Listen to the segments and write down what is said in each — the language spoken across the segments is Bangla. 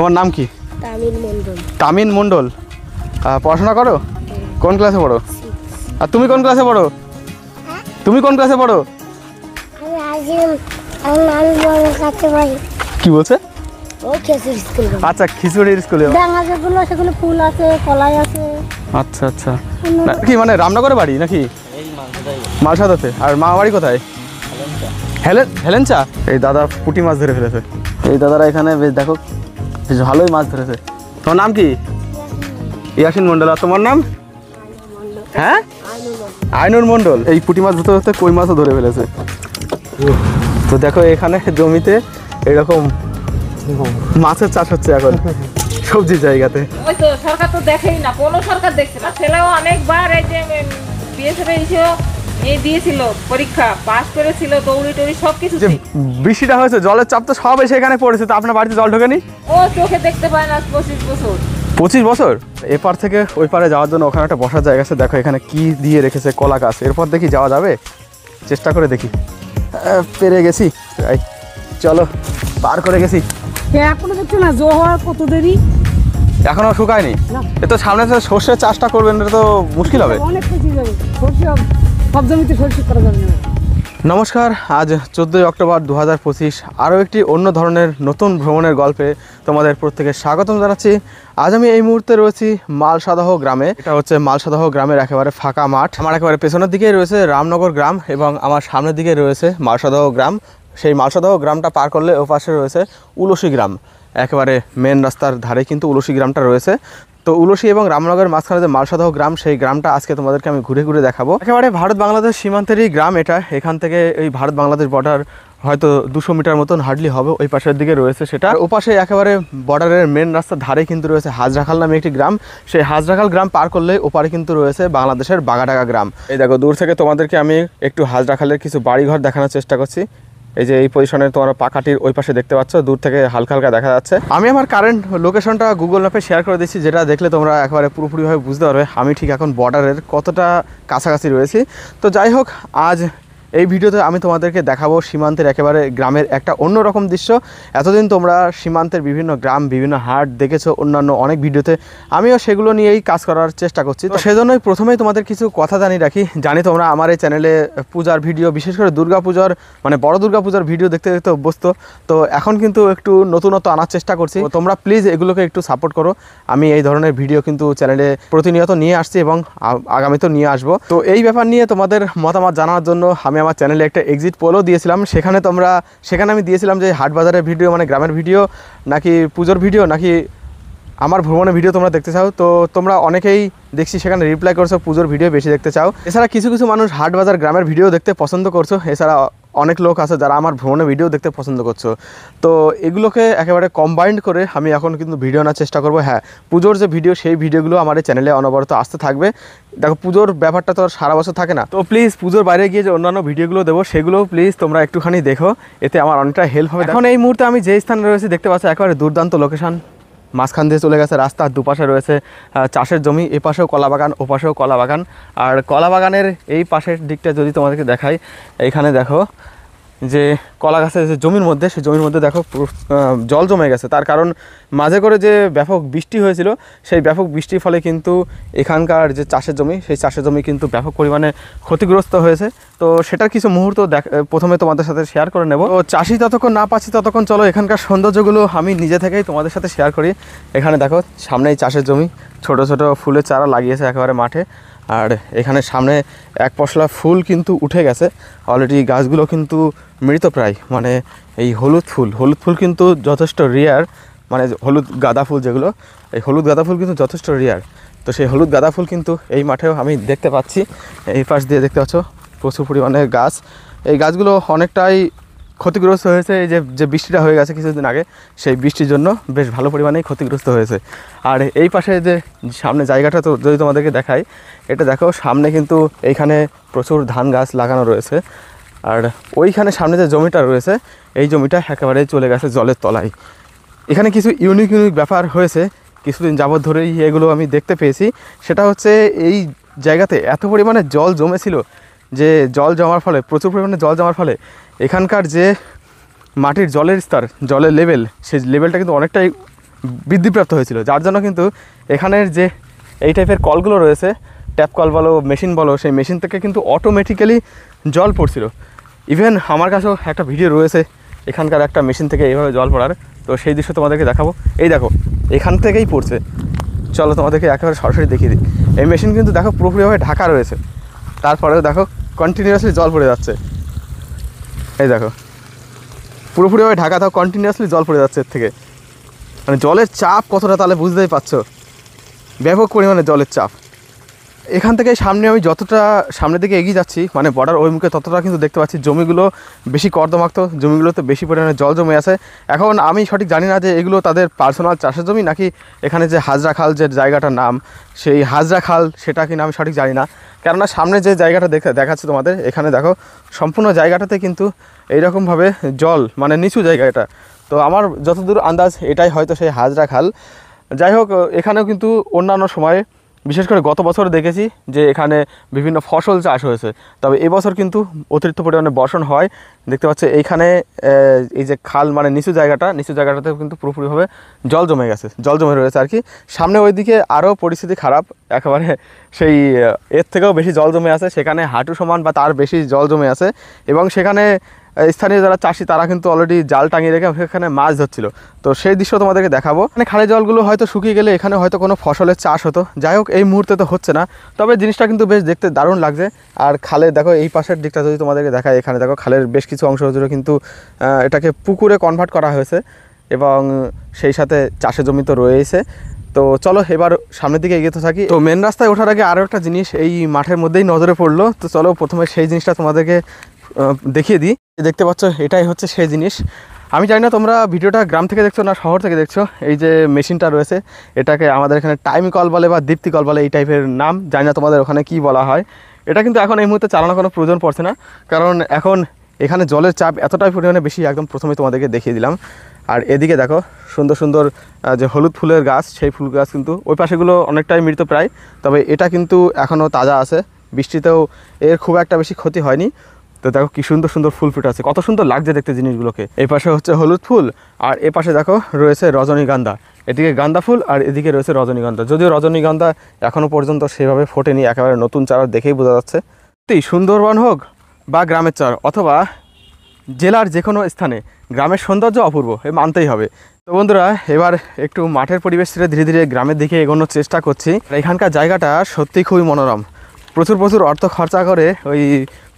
তোমার নাম কি? তামিল মণ্ডল। তামিল মণ্ডল। পড়াশোনা করো? কোন ক্লাসে পড়ো? আর তুমি কোন ক্লাসে পড়ো? তুমি কোন ক্লাসে পড়ো? কি বলছে? আচ্ছা, খিচুড়ির স্কুলে। সেগুলো ফুল আছে, কলাই আছে। আচ্ছা আচ্ছা, কি মানে রামনগরে বাড়ি নাকি? মালসাদাতে। আর মা বাড়ি কোথায়? হেলেঞ্চা। এই দাদা পুঁটি মাছ ধরে ফেলেছে। এই দাদারা এখানে বেশ দেখো বেশ ভালোই মাছ ধরেছে। তোমার নাম কি? ইয়াসিন মণ্ডল। আর তোমার নাম? হ্যাঁ, আইনুর মণ্ডল। এই পুঁটি মাছ ধরতে ধরতে কই মাছও ধরে ফেলেছে। তো দেখো এখানে জমিতে এরকম মাছের চাষ হচ্ছে এখন সবজি জায়গাতে। ওই তো সরকার তো দেখেই না, কোনো সরকার দেখছে না। ছেলেও অনেকবার এই যে দিয়েছিল পরীক্ষা, পাস করেছিল, দৌড়ি টৌড়ি সবকিছু। বৃষ্টিটা হয়েছে, জলের চাপ তো সব এসে এখানে পড়েছে। তো আপনার বাড়িতে জল ঢোকেনি? ও চোখে দেখতে পায় না 25 বছর। 25 বছর? এপার থেকে ওই পারে যাওয়ার জন্য ওখানে একটা বসার জায়গা আছে। দেখো এখানে কি দিয়ে রেখেছে, কলা গাছ। এরপর দেখি যাওয়া যাবে, চেষ্টা করে দেখি। পেরে গেছি, চলো পার করে গেছি। এখনো দেখছো না জো হওয়ার কত দেরি, এখনো শুকায়নি। এ তো সামনে সর্ষের চাষটা করবেন, এটা তো মুশকিল হবে। অনেক কিছু যাবে, সব জমিতে সরষে করা যাবে না। নমস্কার, আজ 14 অক্টোবর 2025 আরও একটি অন্য ধরনের নতুন ভ্রমণের গল্পে তোমাদের প্রত্যেকে স্বাগতম জানাচ্ছি। আজ আমি এই মুহূর্তে রয়েছি মালসাদহ গ্রামে। এটা হচ্ছে মালসাদহ গ্রামের একেবারে ফাঁকা মাঠ। আমার একেবারে পেছনের দিকেই রয়েছে রামনগর গ্রাম এবং আমার সামনের দিকে রয়েছে মালসাদহ গ্রাম। সেই মালসাদহ গ্রামটা পার করলে ও পাশে রয়েছে উলসি গ্রাম। একেবারে মেন রাস্তার ধারে কিন্তু উলসি গ্রামটা রয়েছে। তো উলসি এবং রামনগরের মাঝখানে যে মালসাদহ গ্রাম, সেই গ্রামটা আজকে তোমাদেরকে আমি ঘুরে ঘুরে দেখাবো। একেবারে ভারত বাংলাদেশ সীমান্তেরই গ্রাম এটা। এখান থেকে এই ভারত বাংলাদেশ বর্ডার হয়তো 200 মিটার মতন হার্ডলি হবে। ওই পাশের দিকে রয়েছে সেটা। ও পাশে একেবারে বর্ডারের মেন রাস্তার ধারে কিন্তু রয়েছে হাজরাখাল নামে একটি গ্রাম। সেই হাজরাখাল গ্রাম পার করলে ওপারে কিন্তু রয়েছে বাংলাদেশের বাগাডাঙ্গা গ্রাম। এই দেখো দূর থেকে তোমাদেরকে আমি একটু হাজরাখালের কিছু বাড়িঘর দেখানোর চেষ্টা করছি। এই যে এই পজিশনে তোমরা পাকাটির ওই পাশে দেখতে পাচ্ছ, দূর থেকে হালকা হালকা দেখা যাচ্ছে। আমি আমার কারেন্ট লোকেশনটা গুগল ম্যাপে শেয়ার করে দিচ্ছি, যেটা দেখলে তোমরা একেবারে পুরোপুরিভাবে বুঝতে পারবে আমি ঠিক এখন বর্ডারের কতটা কাছাকাছি রয়েছি। তো যাই হোক, আজ এই ভিডিওতে আমি তোমাদেরকে দেখাবো সীমান্তের একেবারে গ্রামের একটা অন্যরকম দৃশ্য। এতদিন তোমরা সীমান্তের বিভিন্ন গ্রাম, বিভিন্ন হাট দেখেছো অন্যান্য অনেক ভিডিওতে, আমিও সেগুলো নিয়েই কাজ করার চেষ্টা করছি। তো সেজন্যই প্রথমেই তোমাদের কিছু কথা জানিয়ে রাখি। জানি তোমরা আমার এই চ্যানেলে পূজার ভিডিও, বিশেষ করে দুর্গাপূজার মানে বড় দুর্গাপূজার ভিডিও দেখতে দেখতে অভ্যস্ত। তো এখন কিন্তু একটু নতুনত্ব আনার চেষ্টা করছি। তোমরা প্লিজ এগুলোকে একটু সাপোর্ট করো। আমি এই ধরনের ভিডিও কিন্তু চ্যানেলে প্রতিনিয়ত নিয়ে আসছি এবং আগামীতেও নিয়ে আসবো। তো এই ব্যাপার নিয়ে তোমাদের মতামত জানার জন্য আমি আমার চ্যানেলে একটা এক্সিট পোলও দিয়েছিলাম। সেখানে আমি দিয়েছিলাম যে হাট বাজারের ভিডিও মানে গ্রামের ভিডিও, নাকি পুজোর ভিডিও, নাকি আমার ভ্রমণের ভিডিও তোমরা দেখতে চাও। তো তোমরা অনেকেই দেখছি সেখানে রিপ্লাই করছো পুজোর ভিডিও বেশি দেখতে চাও। এছাড়া কিছু কিছু মানুষ হাট বাজার গ্রামের ভিডিও দেখতে পছন্দ করছো। এছাড়া অনেক লোক আছে যারা আমার ভ্রমণের ভিডিও দেখতে পছন্দ করছো। তো এগুলোকে একেবারে কম্বাইন্ড করে আমি এখন কিন্তু ভিডিও আনার চেষ্টা করবো। হ্যাঁ, পুজোর যে ভিডিও, সেই ভিডিওগুলো আমার এই চ্যানেলে অনবরত আসতে থাকবে। দেখো পুজোর ব্যাপারটা তো সারা বছর থাকে না। তো প্লিজ পুজোর বাইরে গিয়ে যে অন্যান্য ভিডিওগুলো দেবো সেগুলোও প্লিজ তোমরা একটুখানি দেখো, এতে আমার অনেকটা হেল্প হবে। এখন এই মুহূর্তে আমি যে স্থানে রয়েছি দেখতে পাচ্ছি একেবারে দুর্দান্ত লোকেশন। মাঝখান দিয়ে চলে গেছে রাস্তা, দুপাশে রয়েছে চাষের জমি, এ পাশেও কলা বাগান, ও পাশেও কলা বাগান। আর কলা বাগানের এই পাশের দিকটা যদি তোমাদেরকে দেখাই, এইখানে দেখো যে কলা গাছের যে জমির মধ্যে, সেই জমির মধ্যে দেখো জল জমে গেছে। তার কারণ মাঝে করে যে ব্যাপক বৃষ্টি হয়েছিল, সেই ব্যাপক বৃষ্টির ফলে কিন্তু এখানকার যে চাষের জমি, সেই চাষের জমি কিন্তু ব্যাপক পরিমাণে ক্ষতিগ্রস্ত হয়েছে। তো সেটার কিছু মুহূর্ত প্রথমে তোমাদের সাথে শেয়ার করে নেব। তো চাষি যতক্ষণ না পাচ্ছি ততক্ষণ চলো এখানকার সৌন্দর্যগুলো আমি নিজে থেকেই তোমাদের সাথে শেয়ার করি। এখানে দেখো সামনেই চাষের জমি, ছোট ছোট ফুলের চারা লাগিয়েছে একেবারে মাঠে। আর এখানে সামনে এক পশলা ফুল কিন্তু উঠে গেছে অলরেডি। গাছগুলো কিন্তু মৃতপ্রায়, মানে এই হলুদ ফুল কিন্তু যথেষ্ট রেয়ার, মানে হলুদ গাঁদা ফুল যেগুলো, এই হলুদ গাঁদা ফুল কিন্তু যথেষ্ট রেয়ার। তো সেই হলুদ গাঁদা ফুল কিন্তু এই মাঠেও আমি দেখতে পাচ্ছি। এই পাশ দিয়ে দেখতে পাচ্ছ প্রচুর পরিমাণে গাছ। এই গাছগুলো অনেকটাই ক্ষতিগ্রস্ত হয়েছে। এই যে বৃষ্টিটা হয়ে গেছে কিছুদিন আগে, সেই বৃষ্টির জন্য বেশ ভালো পরিমাণেই ক্ষতিগ্রস্ত হয়েছে। আর এই পাশে যে সামনে জায়গাটা তো যদি তোমাদেরকে দেখাই, এটা দেখো সামনে কিন্তু এইখানে প্রচুর ধান গাছ লাগানো রয়েছে। আর ওইখানে সামনে যে জমিটা রয়েছে, এই জমিটা একেবারে চলে গেছে জলের তলায়। এখানে কিছু ইউনিক ব্যাপার হয়েছে কিছুদিন যাবৎ ধরেই, এগুলো আমি দেখতে পেয়েছি। সেটা হচ্ছে এই জায়গাতে এত পরিমাণে জল জমেছিল যে জল জমার ফলে, প্রচুর পরিমাণে জল জমার ফলে এখানকার যে মাটির জলের স্তর, জলের লেভেল, সেই লেভেলটা কিন্তু অনেকটাই বৃদ্ধিপ্রাপ্ত হয়েছিল, যার জন্য কিন্তু এখানের যে এই টাইপের কলগুলো রয়েছে, ট্যাপ কল বলো মেশিন বলো, সেই মেশিন থেকে কিন্তু অটোমেটিক্যালি জল পড়ছিল। ইভেন আমার কাছেও একটা ভিডিও রয়েছে এখানকার একটা মেশিন থেকে এইভাবে জল পড়ার, তো সেই দৃশ্য তোমাদেরকে দেখাবো। এই দেখো এখান থেকেই পড়ছে, চলো তোমাদেরকে একেবারে সরাসরি দেখিয়ে দিই। এই মেশিন কিন্তু দেখো পুরোপুরিভাবে ঢাকা রয়েছে, তারপরেও দেখো কন্টিনিউয়াসলি জল পড়ে যাচ্ছে। এই দেখো পুরোপুরিভাবে ঢাকা, তাও কন্টিনিউয়াসলি জল পড়ে যাচ্ছে এর থেকে। মানে জলের চাপ কতটা তাহলে বুঝতেই পারছো, ব্যাপক পরিমাণে জলের চাপ। এখান থেকে সামনে আমি যতটা সামনের দিকে এগিয়ে যাচ্ছি, মানে বর্ডার ওই মুখে, ততটা কিন্তু দেখতে পাচ্ছি জমিগুলো বেশি কর্দমাক্ত, জমিগুলোতে বেশি পরিমাণে জল জমে আছে। এখন আমি সঠিক জানি না যে এগুলো তাদের পার্সোনাল চাষের জমি নাকি এখানে যে হাজরা খাল যে জায়গাটার নাম, সেই হাজরা খাল সেটা কিনা আমি সঠিক জানি না। কেননা সামনে যে জায়গাটা দেখাচ্ছে তোমাদের, এখানে দেখো সম্পূর্ণ জায়গাটাতে কিন্তু এইরকমভাবে জল, মানে নিচু জায়গা এটা। তো আমার যতদূর আন্দাজ এটাই হয়তো সেই হাজরা খাল। যাই হোক, এখানেও কিন্তু অন্যান্য সময়ে, বিশেষ করে গত বছর দেখেছি যে এখানে বিভিন্ন ফসল চাষ হয়েছে, তবে এবছর কিন্তু অতিরিক্ত পরিমাণে বর্ষণ হয়। দেখতে পাচ্ছি এইখানে এই যে খাল, মানে নিচু জায়গাটাতেও কিন্তু পুরোপুরিভাবে জল জমে গেছে, জল জমে রয়েছে আর কি। সামনে ওইদিকে আরও পরিস্থিতি খারাপ, একেবারে সেই এর থেকেও বেশি জল জমে আছে, সেখানে হাঁটু সমান বা তার বেশি জল জমে আছে। এবং সেখানে স্থানীয় যারা চাষি তারা কিন্তু অলরেডি জাল টাঙিয়ে রেখে সেখানে মাছ ধরছিল, তো সেই দৃশ্য তোমাদেরকে দেখাবো। মানে খালের জলগুলো হয়তো শুকিয়ে গেলে এখানে হয়তো কোনো ফসলের চাষ হতো, যাই হোক এই মুহূর্তে তো হচ্ছে না। তবে জিনিসটা কিন্তু বেশ দেখতে দারুণ লাগছে। আর খালের দেখো এই পাশের দিকটা যদি তোমাদেরকে দেখায়, এখানে দেখো খালের বেশ কিছু অংশ জুড়ে কিন্তু এটাকে পুকুরে কনভার্ট করা হয়েছে, এবং সেই সাথে চাষের জমি তো রয়েছে। তো চলো এবার সামনের দিকে এগিয়ে থাকি। তো মেন রাস্তায় ওঠার আগে আরও একটা জিনিস এই মাঠের মধ্যেই নজরে পড়লো, তো চলো প্রথমে সেই জিনিসটা তোমাদেরকে দেখিয়ে দিই। দেখতে পাচ্ছ এটাই হচ্ছে সেই জিনিস। আমি জানি না তোমরা ভিডিওটা গ্রাম থেকে দেখছো না শহর থেকে দেখছো। এই যে মেশিনটা রয়েছে এটাকে আমাদের এখানে টাইম কল বলে বা দীপ্তি কল বলে, এই টাইপের নাম, জানি না তোমাদের ওখানে কি বলা হয়। এটা কিন্তু এখন এই মুহূর্তে চালানোর কোনো প্রয়োজন পড়ছে না, কারণ এখন এখানে জলের চাপ এতটাই পরিমাণে বেশি, একদম প্রথমে তোমাদেরকে দেখিয়ে দিলাম। আর এদিকে দেখো সুন্দর সুন্দর যে হলুদ ফুলের গাছ, সেই ফুল গাছ কিন্তু ওই পাশেগুলো অনেকটাই মৃত প্রায়, তবে এটা কিন্তু এখনও তাজা আছে, বৃষ্টিতেও এর খুব একটা বেশি ক্ষতি হয়নি। তো দেখো কি সুন্দর সুন্দর ফুল ফুটে আছে, কত সুন্দর লাগছে দেখতে জিনিসগুলোকে। এই পাশে হচ্ছে হলুদ ফুল, আর এ পাশে দেখো রয়েছে রজনীগন্ধা, এদিকে গাঁদা ফুল আর এদিকে রয়েছে রজনীগন্ধা। যদিও রজনীগন্ধা এখনও পর্যন্ত সেভাবে ফোটেনি, একেবারে নতুন চারা দেখেই বোঝা যাচ্ছে। সুন্দরবন হোক বা গ্রামের চর অথবা জেলার যে কোনো স্থানে গ্রামের সৌন্দর্য অপূর্ব, এ মানতেই হবে। তো বন্ধুরা এবার একটু মাঠের পরিবেশ ছেড়ে ধীরে ধীরে গ্রামের দিকে এগোনোর চেষ্টা করছি। এখানকার জায়গাটা সত্যিই খুবই মনোরম। প্রচুর অর্থ খরচা করে ওই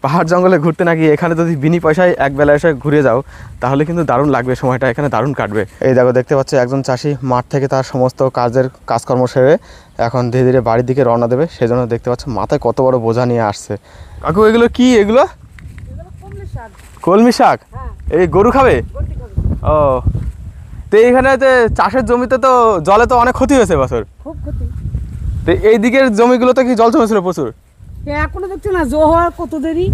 পাহাড় জঙ্গলে ঘুরতে না গিয়ে এখানে যদি বিনি পয়সায় একবেলা এসে ঘুরে যাও, তাহলে কিন্তু দারুণ লাগবে, সময়টা এখানে দারুণ কাটবে। এই দেখো দেখতে পাচ্ছি একজন চাষি মাঠ থেকে তার সমস্ত কাজকর্ম সেরে এখন ধীরে ধীরে বাড়ির দিকে রওনা দেবে, সেজন্য দেখতে পাচ্ছ মাথায় কত বড় বোঝা নিয়ে আসছে। কাকু এগুলো কি? এগুলো কলমি শাক, এই গরু খাবে? ও, তো এইখানে যে চাষের জমিতে তো জলে তো অনেক ক্ষতি হয়েছে বছর, খুব ক্ষতি। তো এই দিকের জমিগুলোতে কি জল জমেছিল প্রচুর? এখনো দেখছো না জো হওয়ার কত দেরি,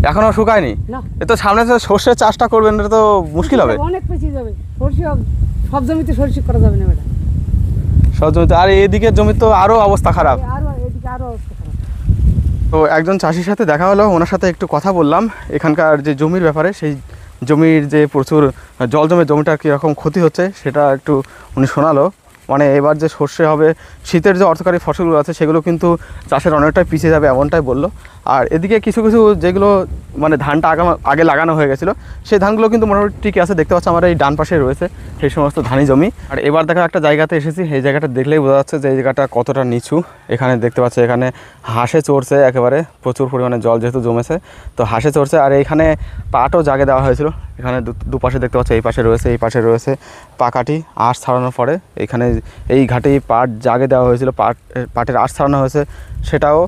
এখনো শুকায়নি। না এ তো সামনে যে সর্ষের চাষটা করবেন এটা তো মুশকিল হবে, অনেক পেছিয়ে যাবে। সরষে সব জমিতে সরষে করা যাবে না ম্যাডাম, সব জমিতে। আর এদিকের জমি তো আরো অবস্থা খারাপ। আরো এদিকে আরো অবস্থা খারাপ। তো একজন চাষির সাথে দেখা হলো, ওনার সাথে একটু কথা বললাম এখানকার যে জমির ব্যাপারে, সেই জমির যে প্রচুর জল জমে জমিটার কীরকম ক্ষতি হচ্ছে সেটা একটু উনি শোনালো। মানে এবার যে সর্ষে হবে, শীতের যে অর্থকারী ফসলগুলো আছে সেগুলো কিন্তু চাষের অনেকটাই পিছিয়ে যাবে এমনটাই বললো। আর এদিকে কিছু কিছু যেগুলো মানে ধানটা আগে লাগানো হয়ে গেছিলো, সেই ধানগুলো কিন্তু মোটামুটি ঠিকই আছে। দেখতে পাচ্ছি আমার এই ডান পাশে রয়েছে সেই সমস্ত ধানি জমি। আর এবার দেখা একটা জায়গাতে এসেছি, এই জায়গাটা দেখলেই বোঝা যাচ্ছে যে এই জায়গাটা কতটা নিচু। এখানে দেখতে পাচ্ছি এখানে হাঁসে চড়ছে, একেবারে প্রচুর পরিমাণে জল যেহেতু জমেছে, তো হাঁসে চড়ছে। আর এইখানে পাটও জাগে দেওয়া হয়েছিল, এখানে দুপাশে দেখতে পাচ্ছি, এই পাশে রয়েছে, এই পাশে রয়েছে পাকাটি। আঁশ ছাড়ানোর পরে এখানে এই ঘাটেই পাট জাগে দেওয়া হয়েছিল, পাটের আঁশ ছাড়ানো হয়েছে, সেটাও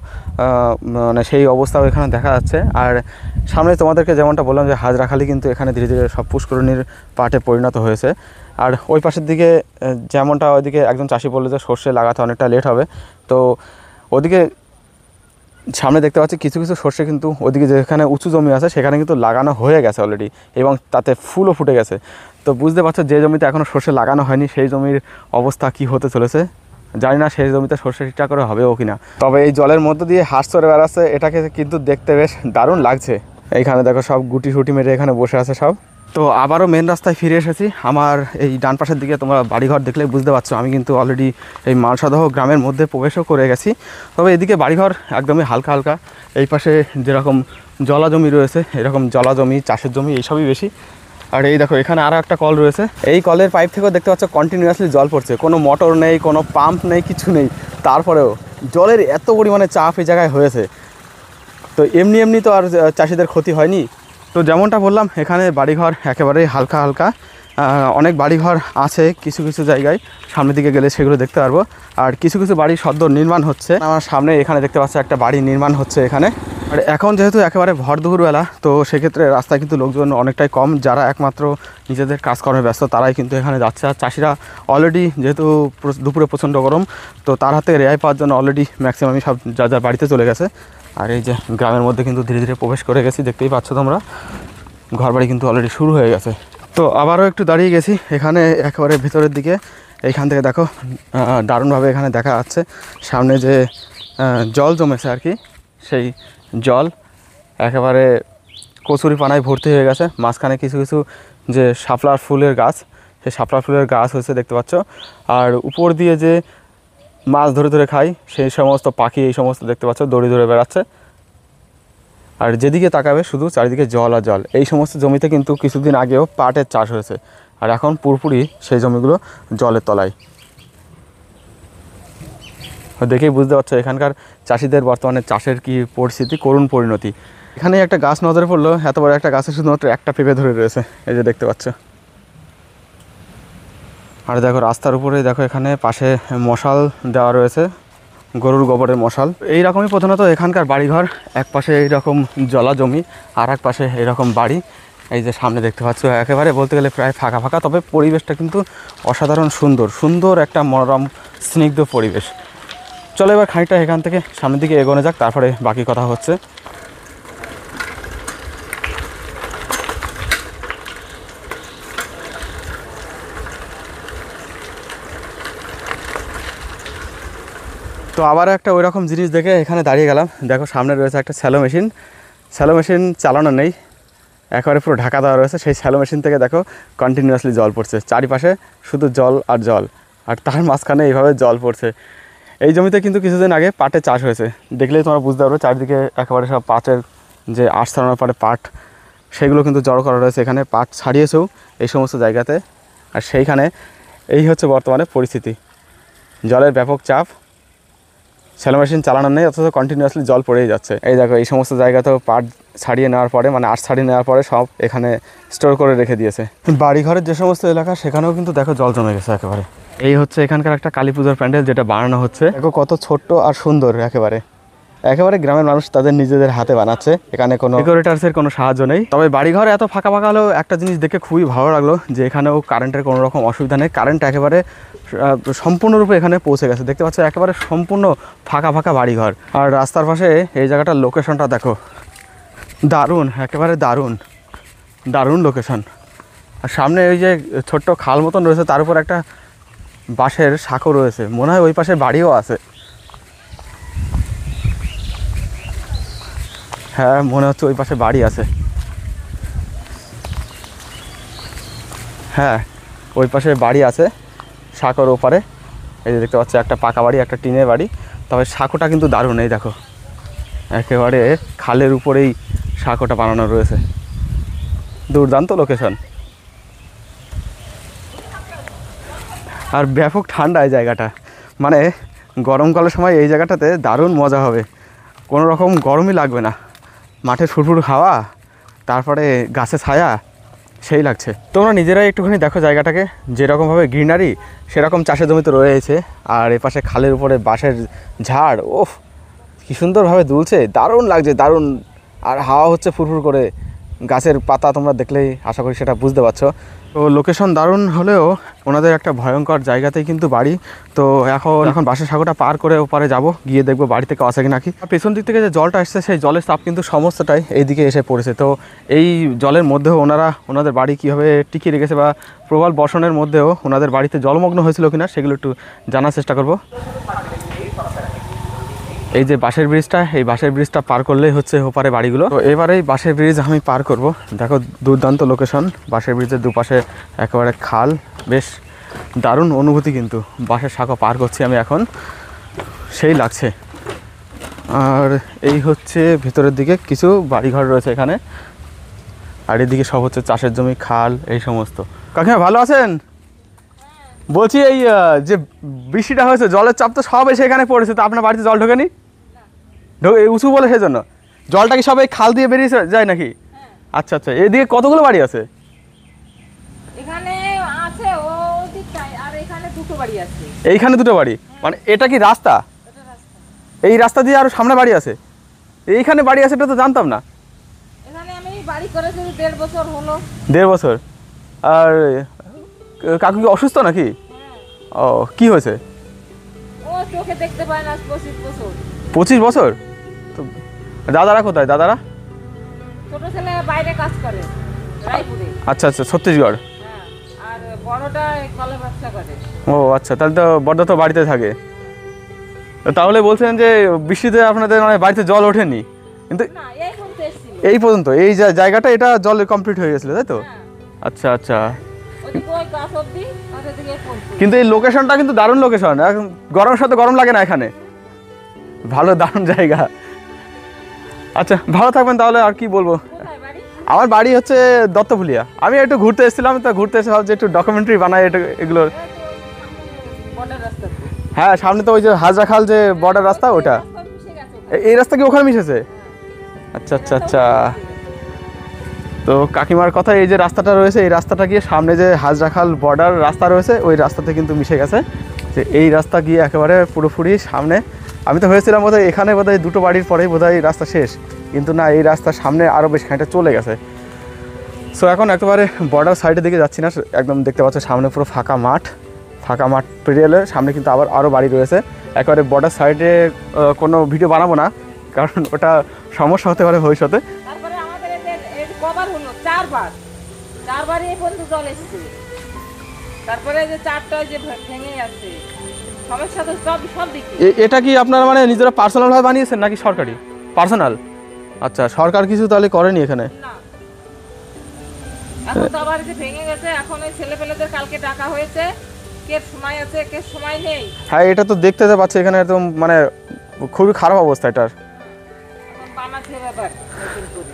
মানে সেই অবস্থাও এখানে দেখা যাচ্ছে। আর সামনে তোমাদেরকে যেমনটা বললাম যে হাজরাখালি কিন্তু এখানে ধীরে ধীরে সব পুষ্করণীর পাটে পরিণত হয়েছে। আর ওই পাশের দিকে যেমনটা ওইদিকে একজন চাষি বললো যে সর্ষে লাগাতে অনেকটা লেট হবে, তো ওদিকে সামনে দেখতে পাচ্ছি কিছু কিছু সর্ষে কিন্তু ওদিকে যেখানে উঁচু জমি আছে সেখানে কিন্তু লাগানো হয়ে গেছে অলরেডি, এবং তাতে ফুলও ফুটে গেছে। তো বুঝতে পারছো যে জমিতে এখনও সর্ষে লাগানো হয়নি সেই জমির অবস্থা কি হতে চলেছে। জানি না সেই জমিতে সর্ষে ঠিকঠাক করে হবেও কিনা। তবে এই জলের মধ্য দিয়ে হাঁস চড়ে বেড়াচ্ছে, এটাকে কিন্তু দেখতে বেশ দারুণ লাগছে। এইখানে দেখো সব গুটি সুটি মেরে এখানে বসে আছে সব। তো আবারও মেন রাস্তায় ফিরে এসেছি। আমার এই ডান পাশের দিকে তোমরা বাড়িঘর দেখলে বুঝতে পারছো আমি কিন্তু অলরেডি এই মালসাদহ গ্রামের মধ্যে প্রবেশও করে গেছি। তবে এদিকে বাড়িঘর একদমই হালকা হালকা। এই পাশে যেরকম জলা জমি রয়েছে এরকম জলা জমি, চাষের জমি এইসবই বেশি। আর এই দেখো এখানে আরও একটা কল রয়েছে, এই কলের পাইপ থেকেও দেখতে পাচ্ছ কন্টিনিউয়াসলি জল পড়ছে, কোনো মোটর নেই, কোনো পাম্প নেই, কিছু নেই, তারপরেও জলের এত পরিমাণে চাপ এই জায়গায় হয়েছে। তো এমনি এমনি তো আর চাষিদের ক্ষতি হয়নি। তো যেমনটা বললাম এখানে বাড়িঘর একেবারেই হালকা হালকা, অনেক বাড়িঘর আছে কিছু কিছু জায়গায়, সামনের দিকে গেলে সেগুলো দেখতে পারবো। আর কিছু কিছু বাড়ি সদ্য নির্মাণ হচ্ছে, আমার সামনে এখানে দেখতে পাচ্ছি একটা বাড়ি নির্মাণ হচ্ছে এখানে। আর এখন যেহেতু একেবারে ভর দুপুরবেলা, তো সেক্ষেত্রে রাস্তায় কিন্তু লোকজন অনেকটাই কম, যারা একমাত্র নিজেদের কাজকর্মে ব্যস্ত তারাই কিন্তু এখানে যাচ্ছে। আর চাষিরা অলরেডি যেহেতু দুপুরে প্রচণ্ড গরম, তো তার হাতে রেহাই পাওয়ার জন্য অলরেডি ম্যাক্সিমামই সব যার বাড়িতে চলে গেছে। আর এই যে গ্রামের মধ্যে কিন্তু ধীরে ধীরে প্রবেশ করে গেছি, দেখতেই পাচ্ছ তোমরা, ঘরবাড়ি কিন্তু অলরেডি শুরু হয়ে গেছে। তো আবারও একটু দাঁড়িয়ে গেছি এখানে একেবারে ভিতরের দিকে। এইখান থেকে দেখো দারুণভাবে এখানে দেখা যাচ্ছে সামনে যে জল জমেছে আর কি, সেই জল একেবারে কচুরি পানায় ভর্তি হয়ে গেছে। মাঝখানে কিছু কিছু যে শাপলার ফুলের গাছ, সেই শাপলার ফুলের গাছ হয়েছে দেখতে পাচ্ছ। আর উপর দিয়ে যে মাছ ধরে ধরে খাই সেই সমস্ত পাখি এই সমস্ত দেখতে পাচ্ছ দড়ি ধরে বেড়াচ্ছে। আর যেদিকে তাকাবে শুধু চারিদিকে জল আর জল। এই সমস্ত জমিতে কিন্তু কিছুদিন আগেও পাটের চাষ হয়েছে, আর এখন পুরোপুরি সেই জমিগুলো জলের তলায়। দেখেই বুঝতে পারছো এখানকার চাষিদের বর্তমানে চাষের কি পরিস্থিতি, করুণ পরিণতি। এখানে একটা গাছ নজরে পড়লো, এত বড় একটা গাছে শুধুমাত্র একটা পেঁপে ধরে রয়েছে, এই যে দেখতে পাচ্ছ। আর দেখো রাস্তার উপরে দেখো এখানে পাশে মশাল দেওয়া রয়েছে, গরুর গোবরের মশাল। এইরকমই প্রধানত এখানকার বাড়িঘর, এক পাশে এইরকম জলা জমি আর এক পাশে এইরকম বাড়ি। এই যে সামনে দেখতে পাচ্ছ একেবারে বলতে গেলে প্রায় ফাঁকা ফাঁকা, তবে পরিবেশটা কিন্তু অসাধারণ সুন্দর, সুন্দর একটা মনোরম স্নিগ্ধ পরিবেশ। চলো এবার খানিকটা এখান থেকে সামনের দিকে এগোনো যাক, তারপরে বাকি কথা হচ্ছে। তো আবার একটা ওই রকম জিনিস দেখে এখানে দাঁড়িয়ে গেলাম। দেখো সামনে রয়েছে একটা স্যালো মেশিন, স্যালো মেশিন চালানো নেই, একেবারে পুরো ঢাকা দেওয়া রয়েছে। সেই স্যালো মেশিন থেকে দেখো কন্টিনিউয়াসলি জল পড়ছে, চারিপাশে শুধু জল আর জল, আর তার মাঝখানে এইভাবে জল পড়ছে। এই জমিতে কিন্তু কিছুদিন আগে পাটের চাষ হয়েছে, দেখলেই তোমরা বুঝতে পারবে। চারিদিকে একেবারে সব পাটের যে আঁশ ছাড়ানোর পরে পাট, সেগুলো কিন্তু জড়ো করা রয়েছে এখানে, পাট ছাড়িয়েছেও এই সমস্ত জায়গাতে। আর সেইখানে এই হচ্ছে বর্তমানে পরিস্থিতি, জলের ব্যাপক চাপ, স্যালো মেশিন চালানো নেই, অথচ কন্টিনিউয়াসলি জল পড়েই যাচ্ছে। এই দেখো এই সমস্ত জায়গাতেও পাট ছাড়িয়ে নেওয়ার পরে, মানে আঁশ ছাড়িয়ে নেওয়ার পরে সব এখানে স্টোর করে রেখে দিয়েছে। বাড়িঘরের যে সমস্ত এলাকা সেখানেও কিন্তু দেখো জল জমে গেছে একেবারে। এই হচ্ছে এখানকার একটা কালী পুজোর প্যান্ডেল যেটা বানানো হচ্ছে, দেখো কত ছোট্ট আর সুন্দর, একেবারে একেবারে গ্রামের মানুষ তাদের নিজেদের হাতে বানাচ্ছে, এখানে কোনো ডেকোরেটার্সের কোনো সাহায্য নেই। তবে বাড়িঘর এত ফাঁকা ফাঁকা হলেও একটা জিনিস দেখে খুবই ভালো লাগলো, যে এখানেও কারেন্টের কোনো রকম অসুবিধা নেই, কারেন্ট একেবারে সম্পূর্ণরূপে এখানে পৌঁছে গেছে। দেখতে পাচ্ছ একেবারে সম্পূর্ণ ফাঁকা ফাঁকা বাড়িঘর। আর রাস্তার পাশে এই জায়গাটার লোকেশনটা দেখো, দারুণ, একেবারে দারুণ দারুণ লোকেশন। আর সামনে ওই যে ছোট্ট খাল মতন রয়েছে, তার উপর একটা বাঁশের সাঁকো রয়েছে, মনে হয় ওই পাশে বাড়িও আছে। হ্যাঁ মনে হচ্ছে ওই পাশে বাড়ি আছে, হ্যাঁ ওই পাশে বাড়ি আছে সাঁকোর ওপারে। এই যে দেখতে পাচ্ছি একটা পাকা বাড়ি, একটা টিনের বাড়ি, তবে সাঁকোটা কিন্তু দারুণ। এই দেখো একেবারে খালের উপরেই সাঁকোটা বানানো রয়েছে, দুর্দান্ত লোকেশন। আর ব্যাপক ঠান্ডা এই জায়গাটা, মানে গরমকালের সময় এই জায়গাটাতে দারুণ মজা হবে, কোনো রকম গরমই লাগবে না, মাঠে ফুরফুর হাওয়া, তারপরে গাছে ছায়া, সেই লাগছে। তোমরা নিজেরাই একটুখানি দেখো জায়গাটাকে, যেরকমভাবে গ্রিনারি সেরকম চাষের জমিতে রয়েছে। আর এপাশে খালের উপরে বাঁশের ঝাড়, ওফ কী সুন্দরভাবে দুলছে, দারুণ লাগছে, দারুণ। আর হাওয়া হচ্ছে ফুরফুর করে, গাছের পাতা তোমরা দেখলেই আশা করি সেটা বুঝতে পারছো। তো লোকেশন দারুণ হলেও ওনাদের একটা ভয়ঙ্কর জায়গাতেই কিন্তু বাড়ি। তো এখন বাঁশের সাঁকোটা পার করে ওপারে যাব, গিয়ে দেখবো বাড়িতে কেউ আছে কি নাকি। আর পেছন দিক থেকে যে জলটা আসছে সেই জলের চাপ কিন্তু সমস্তটাই এইদিকে এসে পড়েছে। তো এই জলের মধ্যেও ওনাদের বাড়ি কীভাবে টিকিয়ে রেখেছে, বা প্রবল বর্ষণের মধ্যেও ওনাদের বাড়িতে জলমগ্ন হয়েছিল কিনা সেগুলো একটু জানার চেষ্টা করব। এই যে বাঁশের ব্রিজটা, এই বাঁশের ব্রিজটা পার করলেই হচ্ছে ওপারে বাড়িগুলো। তো এবারে এই বাঁশের ব্রিজ আমি পার করব। দেখো দুর্দান্ত লোকেশন, বাঁশের ব্রিজের দুপাশে একেবারে খাল, বেশ দারুণ অনুভূতি। কিন্তু বাঁশের শাখা পার করছি আমি এখন, সেই লাগছে। আর এই হচ্ছে ভেতরের দিকে কিছু বাড়িঘর রয়েছে এখানে, আর এদিকে সব হচ্ছে চাষের জমি, খাল, এই সমস্ত। কাকিমা ভালো আছেন? বলছি এই যে বৃষ্টিটা হয়েছে, জলের চাপ তো সব এসে এখানে পড়েছে, তো আপনার বাড়িতে জল ঢোকেনি? এই উঁচু বলে সেজন্য জলটা কি সব এই খাল দিয়ে বেরিয়ে যায় নাকি? আচ্ছা আচ্ছা, এদিকে কতগুলো বাড়ি আছে? এখানে আছে ও দিকটায়, আর এখানে দুটো বাড়ি আছে। এইখানে দুটো বাড়ি, মানে এটা কি রাস্তা? এটা রাস্তা। এই রাস্তা দিয়ে আরো সামনে বাড়ি আছে? এইখানে বাড়ি আছে এটা তো জানতাম না। এখানে আমি বাড়ি করেছি 1.5 বছর হলো। 1.5 বছর। আর কাকু কি অসুস্থ নাকি? ও, কি হয়েছে? ও চোখে দেখতে পায় না 25 বছর। 25 বছর? তো দাদারা কোথায়? দাদারা? ছোট ছেলে বাইরে কাজ করে রায়পুরে। আচ্ছা আচ্ছা, ছত্তিশগড়। হ্যাঁ, আর বড়টা কলের ব্যবসা করে। ও আচ্ছা, তাহলে তো বড়দা তো বাড়িতে থাকে। তাহলে বলছেন যে বৃষ্টিতে আপনাদের মানে বাড়িতে জল ওঠেনি, কিন্তু না এই পর্যন্ত এসেছিল। এই পর্যন্ত এই জায়গাটা এটা জলে কমপ্লিট হয়ে গেছিল, তাই তো? হ্যাঁ, আচ্ছা আচ্ছা। ওদিকে ওই গাছ অব্দি, আর এদিকে পর্যন্ত। কিন্তু এই লোকেশনটা কিন্তু দারুণ লোকেশন, গরমের সাথে গরম লাগে না এখানে, ভালো দারুণ জায়গা। আচ্ছা, ভালো থাকবেন তাহলে, আর কি বলবো। কোথায় বাড়ি? আমার বাড়ি হচ্ছে দত্তপুলিয়া। আমি একটু ঘুরতে এসেছিলাম, তো ঘুরতে এসে ভাবছি একটু ডকুমেন্টারি বানাই এগুলোর। বর্ডার রাস্তা। হ্যাঁ, সামনে তো ওই যে হাজরা খাল যে বর্ডার রাস্তা, ওটা। মিশে গেছে ওখানে। এই রাস্তা কি ওখানে মিশেছে? আচ্ছা আচ্ছা আচ্ছা। তো কাকিমার কথা, এই যে রাস্তাটা রয়েছে, এই রাস্তাটা গিয়ে সামনে যে হাজরাখাল বর্ডার রাস্তা রয়েছে, ওই রাস্তাতে কিন্তু মিশে গেছে। যে এই রাস্তা গিয়ে একেবারে পুরোপুরি সামনে। আমি তো ভেবেছিলাম বোধহয় এখানে বোধহয় দুটো বাড়ির পরেই বোধহয় রাস্তা শেষ, কিন্তু না, এই রাস্তার সামনে আরও বেশ খানিকটা চলে গেছে। সো এখন একেবারে বর্ডার সাইডের দিকে যাচ্ছি না, একদম দেখতে পাচ্ছ সামনে পুরো ফাঁকা মাঠ। ফাঁকা মাঠ পেরিয়ে এলে সামনে কিন্তু আরও বাড়ি রয়েছে। একেবারে বর্ডার সাইডে কোনো ভিডিও বানাবো না, কারণ ওটা সমস্যা হতে পারে ভবিষ্যতে। তারপরে আমাদের এর কভার হলো 4 বার। 4 বারই এই পর্যন্ত জল এসেছে। তারপরে যে 4টা যে ভেঙে আছে, সমস্যা তো সব দিকে। এটা কি আপনারা মানে নিজেরা পার্সোনালভাবে বানিয়েছেন নাকি সরকারি? পার্সোনাল। আচ্ছা, সরকার কিছু তাহলে করেনি এখানে? না, এখন তো আবার যে ভেঙে গেছে, এখন ওই ছেলেপেলেদের কালকে ডাকা হয়েছে, কে সময় আছে কে সময় নেই। হ্যাঁ, এটা তো দেখতে তো পাচ্ছি এখানে একদম মানে খুবই খারাপ অবস্থা এটার। এখন বানাচ্ছে ব্যাপার নতুন করে।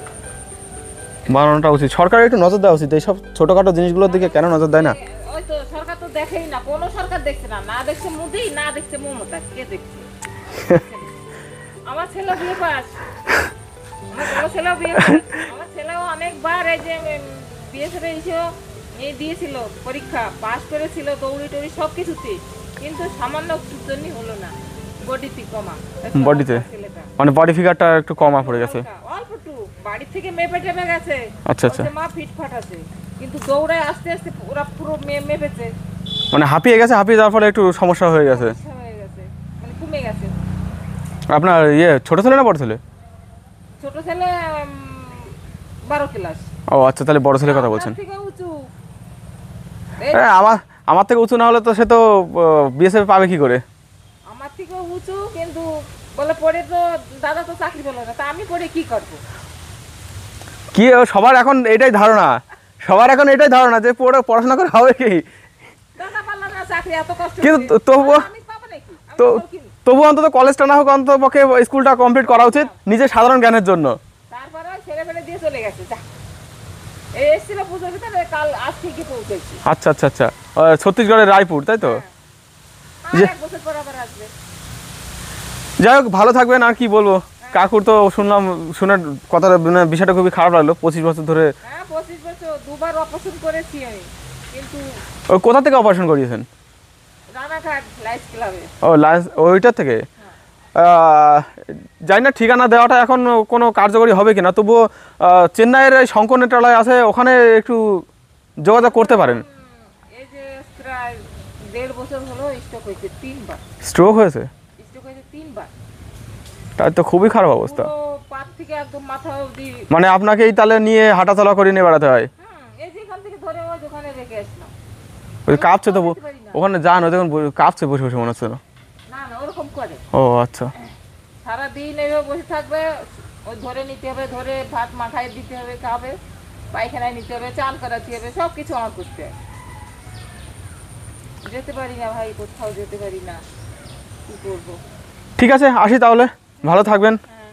বানানোটা উচিত, সরকারের একটু নজর দেওয়া উচিত। এইসব ছোটোখাটো জিনিসগুলোর দিকে কেন নজর দেয় না? ওই তো সরকার তো দেখেই না, কোনো সরকার দেখছে না। না দেখছে মোদি, না দেখছে মমতা, কে দেখছে? আমার ছেলে বিয়ে পাস, আমার বড় ছেলেও বিয়ে পাস। আমার ছেলেও অনেকবার এই যে বিএসএফ এই দিয়েছিল পরীক্ষা, পাস করেছিল দৌড়ি টৌড়ি সব কিছুতে, কিন্তু সামান্য একটুর জন্যই হলো না, বডিতে কমা। বডিতে ছেলেটা মানে বডি ফিগারটা একটু কমা পড়ে গেছে। অল্প একটু বাড়ি থেকে মেপে টেপে গেছে। আচ্ছা আচ্ছা, বলছে, মা ফিটফাট আছে, কিন্তু দৌড়ায় আস্তে আস্তে ওরা পুরো মেপেছে, মানে হাঁপিয়ে গেছে, হাঁপিয়ে যাওয়ার ফলে একটু সমস্যা হয়ে গেছে। সমস্যা হয়ে গেছে, মানে কমে গেছে। আপনার ছোটো ছেলে না বড় ছেলে? ছোট ছেলে 12 ক্লাস। ও আচ্ছা, তাহলে বড় ছেলের কথা বলছেন। আপনার থেকে উঁচু। হ্যাঁ, আমার থেকে উঁচু না হলে তো সে তো বিএসএফ পাবে কি করে? আমার থেকে উঁচু, কিন্তু বলে পড়ে তো দাদা তো চাকরি পেলো না, তা আমি পড়ে কি করবো? কি সবার এখন এটাই ধারণা, সবার এখন এটাই ধারণা যে পড়াশোনা করে হবে কি। দাদা পারলাম না চাকরি, এত কষ্ট কিন্তু করে। তবুও আমি পাবো নাকি? আমি তো করবো কি? তবু অন্তত কলেজটা না হোক, অন্তত পক্ষে স্কুলটা কমপ্লিট করা উচিত নিজের সাধারণ জ্ঞানের জন্য। তারপরে ছেলে ফেলে দিয়ে চলে গেছে। যা, এই এসেছিল পুজোর ভিতরে, কাল আজ থেকে পৌঁছেছি। আচ্ছা আচ্ছা আচ্ছা, ছত্তিশগড়ের রায়পুর, তাই তো? আর যে 1 বছর পর আবার আসবে। যাই হোক, ভালো থাকবেন। আর কি বলবো, কাকুর তো শুনলাম, শুনে কথাটা মানে বিষয়টা খুবই খারাপ লাগলো। 25 বছর ধরে। হ্যাঁ, 25 বছর, 2বার অপারেশন করেছি আমি, কিন্তু ওই কোথা থেকে অপারেশন করিয়েছেন? রানাঘাট লাইফ ক্লাবে। ও ওইটার থেকে। জানি না ঠিকানা দেওয়াটা এখন কোনো কার্যকরী হবে কিনা, তবুও চেন্নাইয়ের এই শঙ্কর নেত্রালয় আছে, ওখানে একটু যোগাযোগ করতে পারেন। এই যে প্রায় 1.5 বছর হলো স্ট্রোক হয়েছে 3বার। স্ট্রোক হয়েছে? স্ট্রোক হয়েছে 3বার। তাই তো খুবই খারাপ অবস্থা। পুরো পাত থেকে একদম মাথা অবধি। মানে আপনাকেই তাহলে নিয়ে হাঁটাচলা করে নিয়ে বেড়াতে হয়? এই যে এখান থেকে ধরে ওই দোকানে রেখে আসলাম। ওই কাঁপছে তো, পারি না। ওখানে যান, ওই দেখুন কাঁপছে বসে বসে মনে হচ্ছে। না না, ওরকম করে। ও আচ্ছা। সারাদিন এভাবে বসে থাকবে, ওই ধরে নিতে হবে, ধরে ভাত মাখায় দিতে হবে, খাবে, পায়খানায় নিতে হবে, চান করাতে হবে, সব কিছু আমার করতে হবে। যেতে পারি না ভাই, কোথাও যেতে পারি না, কি করবো। ঠিক আছে, আসি তাহলে, ভালো থাকবেন। হ্যাঁ,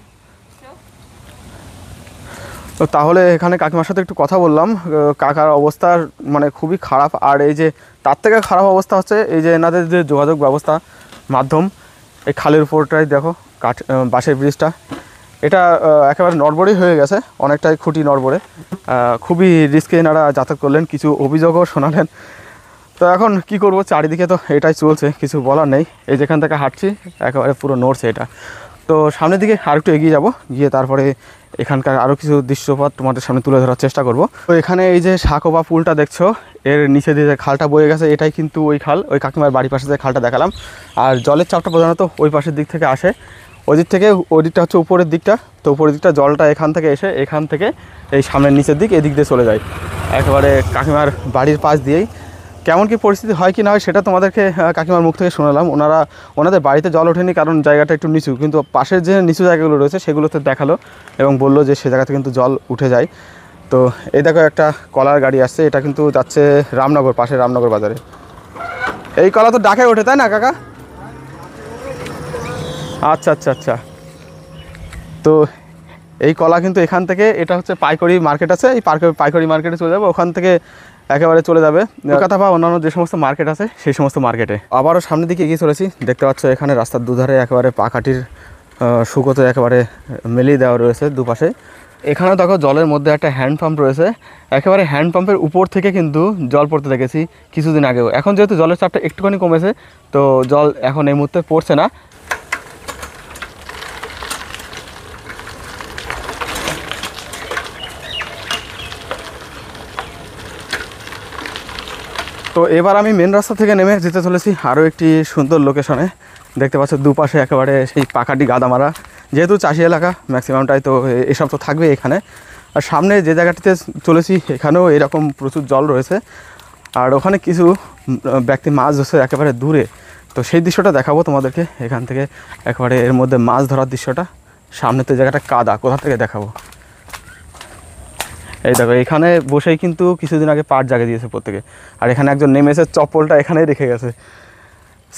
চল। তো তাহলে এখানে কাকিমার সাথে একটু কথা বললাম। কাকার অবস্থার মানে খুবই খারাপ, আর এই যে তার থেকে খারাপ অবস্থা হচ্ছে এই যে এনাদের যে যোগাযোগ ব্যবস্থা মাধ্যম, এই খালের উপরটাই দেখো বাঁশের ব্রিজটা, এটা একেবারে নড়বড়েই হয়ে গেছে, অনেকটাই খুঁটি নড়বড়ে। খুবই রিস্কে এনারা যাতায়াত করলেন, কিছু অভিযোগও শোনালেন। তো এখন কি করব, চারিদিকে তো এটাই চলছে, কিছু বলার নেই। এই যেখান থেকে হাঁটছি একেবারে পুরো নড়ছে এটা। তো সামনের দিকে আর একটু এগিয়ে যাব, গিয়ে তারপরে এখানকার আরও কিছু দৃশ্যপট তোমাদের সামনে তুলে ধরার চেষ্টা করব। তো এখানে এই যে সাঁকোবা পুলটা দেখছো, এর নিচে দিয়ে যে খালটা বয়ে গেছে, এটাই কিন্তু ওই খাল, ওই কাকিমার বাড়ির পাশে যে খালটা দেখালাম। আর জলের চাপটা প্রধানত ওই পাশের দিক থেকে আসে, ওই দিক থেকে, ওই দিকটা হচ্ছে উপরের দিকটা। তো উপরের দিকটা জলটা এখান থেকে এসে এখান থেকে এই সামনের নিচের দিক এদিক দিয়ে চলে যায় একেবারে কাকিমার বাড়ির পাশ দিয়েই। কেমন কি পরিস্থিতি হয় কি না হয় সেটা তোমাদেরকে কাকিমার মুখ থেকে শোনালাম। ওনাদের বাড়িতে জল ওঠেনি, কারণ জায়গাটা একটু নিচু, কিন্তু পাশের যে নিচু জায়গাগুলো রয়েছে সেগুলোতে দেখালো এবং বললো যে সে জায়গাতে কিন্তু জল উঠে যায়। তো এই দেখো একটা কলার গাড়ি আসছে, এটা কিন্তু যাচ্ছে রামনগর, পাশে রামনগর বাজারে। এই কলা তো ডাকে ওঠে, তাই না কাকা? আচ্ছা আচ্ছা আচ্ছা। তো এই কলা কিন্তু এখান থেকে, এটা হচ্ছে পাইকারি মার্কেট আছে, এই পাইকারি মার্কেটে চলে যাবে, ওখান থেকে একেবারে চলে যাবে কলকাতা বা অন্যান্য যে সমস্ত মার্কেট আছে সেই সমস্ত মার্কেটে। আবারও সামনের দিকে এগিয়ে চলেছি, দেখতে পাচ্ছ এখানে রাস্তার দুধারে একেবারে পাকাঠির শুকোতে একেবারে মেলিয়ে দেওয়া রয়েছে দুপাশে। এখানে দেখো জলের মধ্যে একটা হ্যান্ড পাম্প রয়েছে, একেবারে হ্যান্ড পাম্পের উপর থেকে কিন্তু জল পড়তে দেখেছি কিছুদিন আগেও। এখন যেহেতু জলের চাপটা একটুখানি কমেছে, তো জল এখন এই মুহূর্তে পড়ছে না। তো এবার আমি মেন রাস্তা থেকে নেমে যেতে চলেছি আরও একটি সুন্দর লোকেশনে। দেখতে পাচ্ছ দুপাশে একেবারে সেই পাকাটি গাদামারা, যেহেতু চাষি এলাকা ম্যাক্সিমামটাই, তো এসব তো থাকবে এখানে। আর সামনে যে জায়গাটিতে চলেছি এখানেও এরকম প্রচুর জল রয়েছে, আর ওখানে কিছু ব্যক্তি মাছ ধরছে একেবারে দূরে। তো সেই দৃশ্যটা দেখাবো তোমাদেরকে এখান থেকে, একেবারে এর মধ্যে মাছ ধরার দৃশ্যটা। সামনে তো জায়গাটা কাদা, কোথা থেকে দেখাবো? এই দেখো এখানে বসেই কিন্তু কিছুদিন আগে পাট জাগে দিয়েছে প্রত্যেকে, আর এখানে একজন নেমেছে, চপ্পলটা এখানেই রেখে গেছে।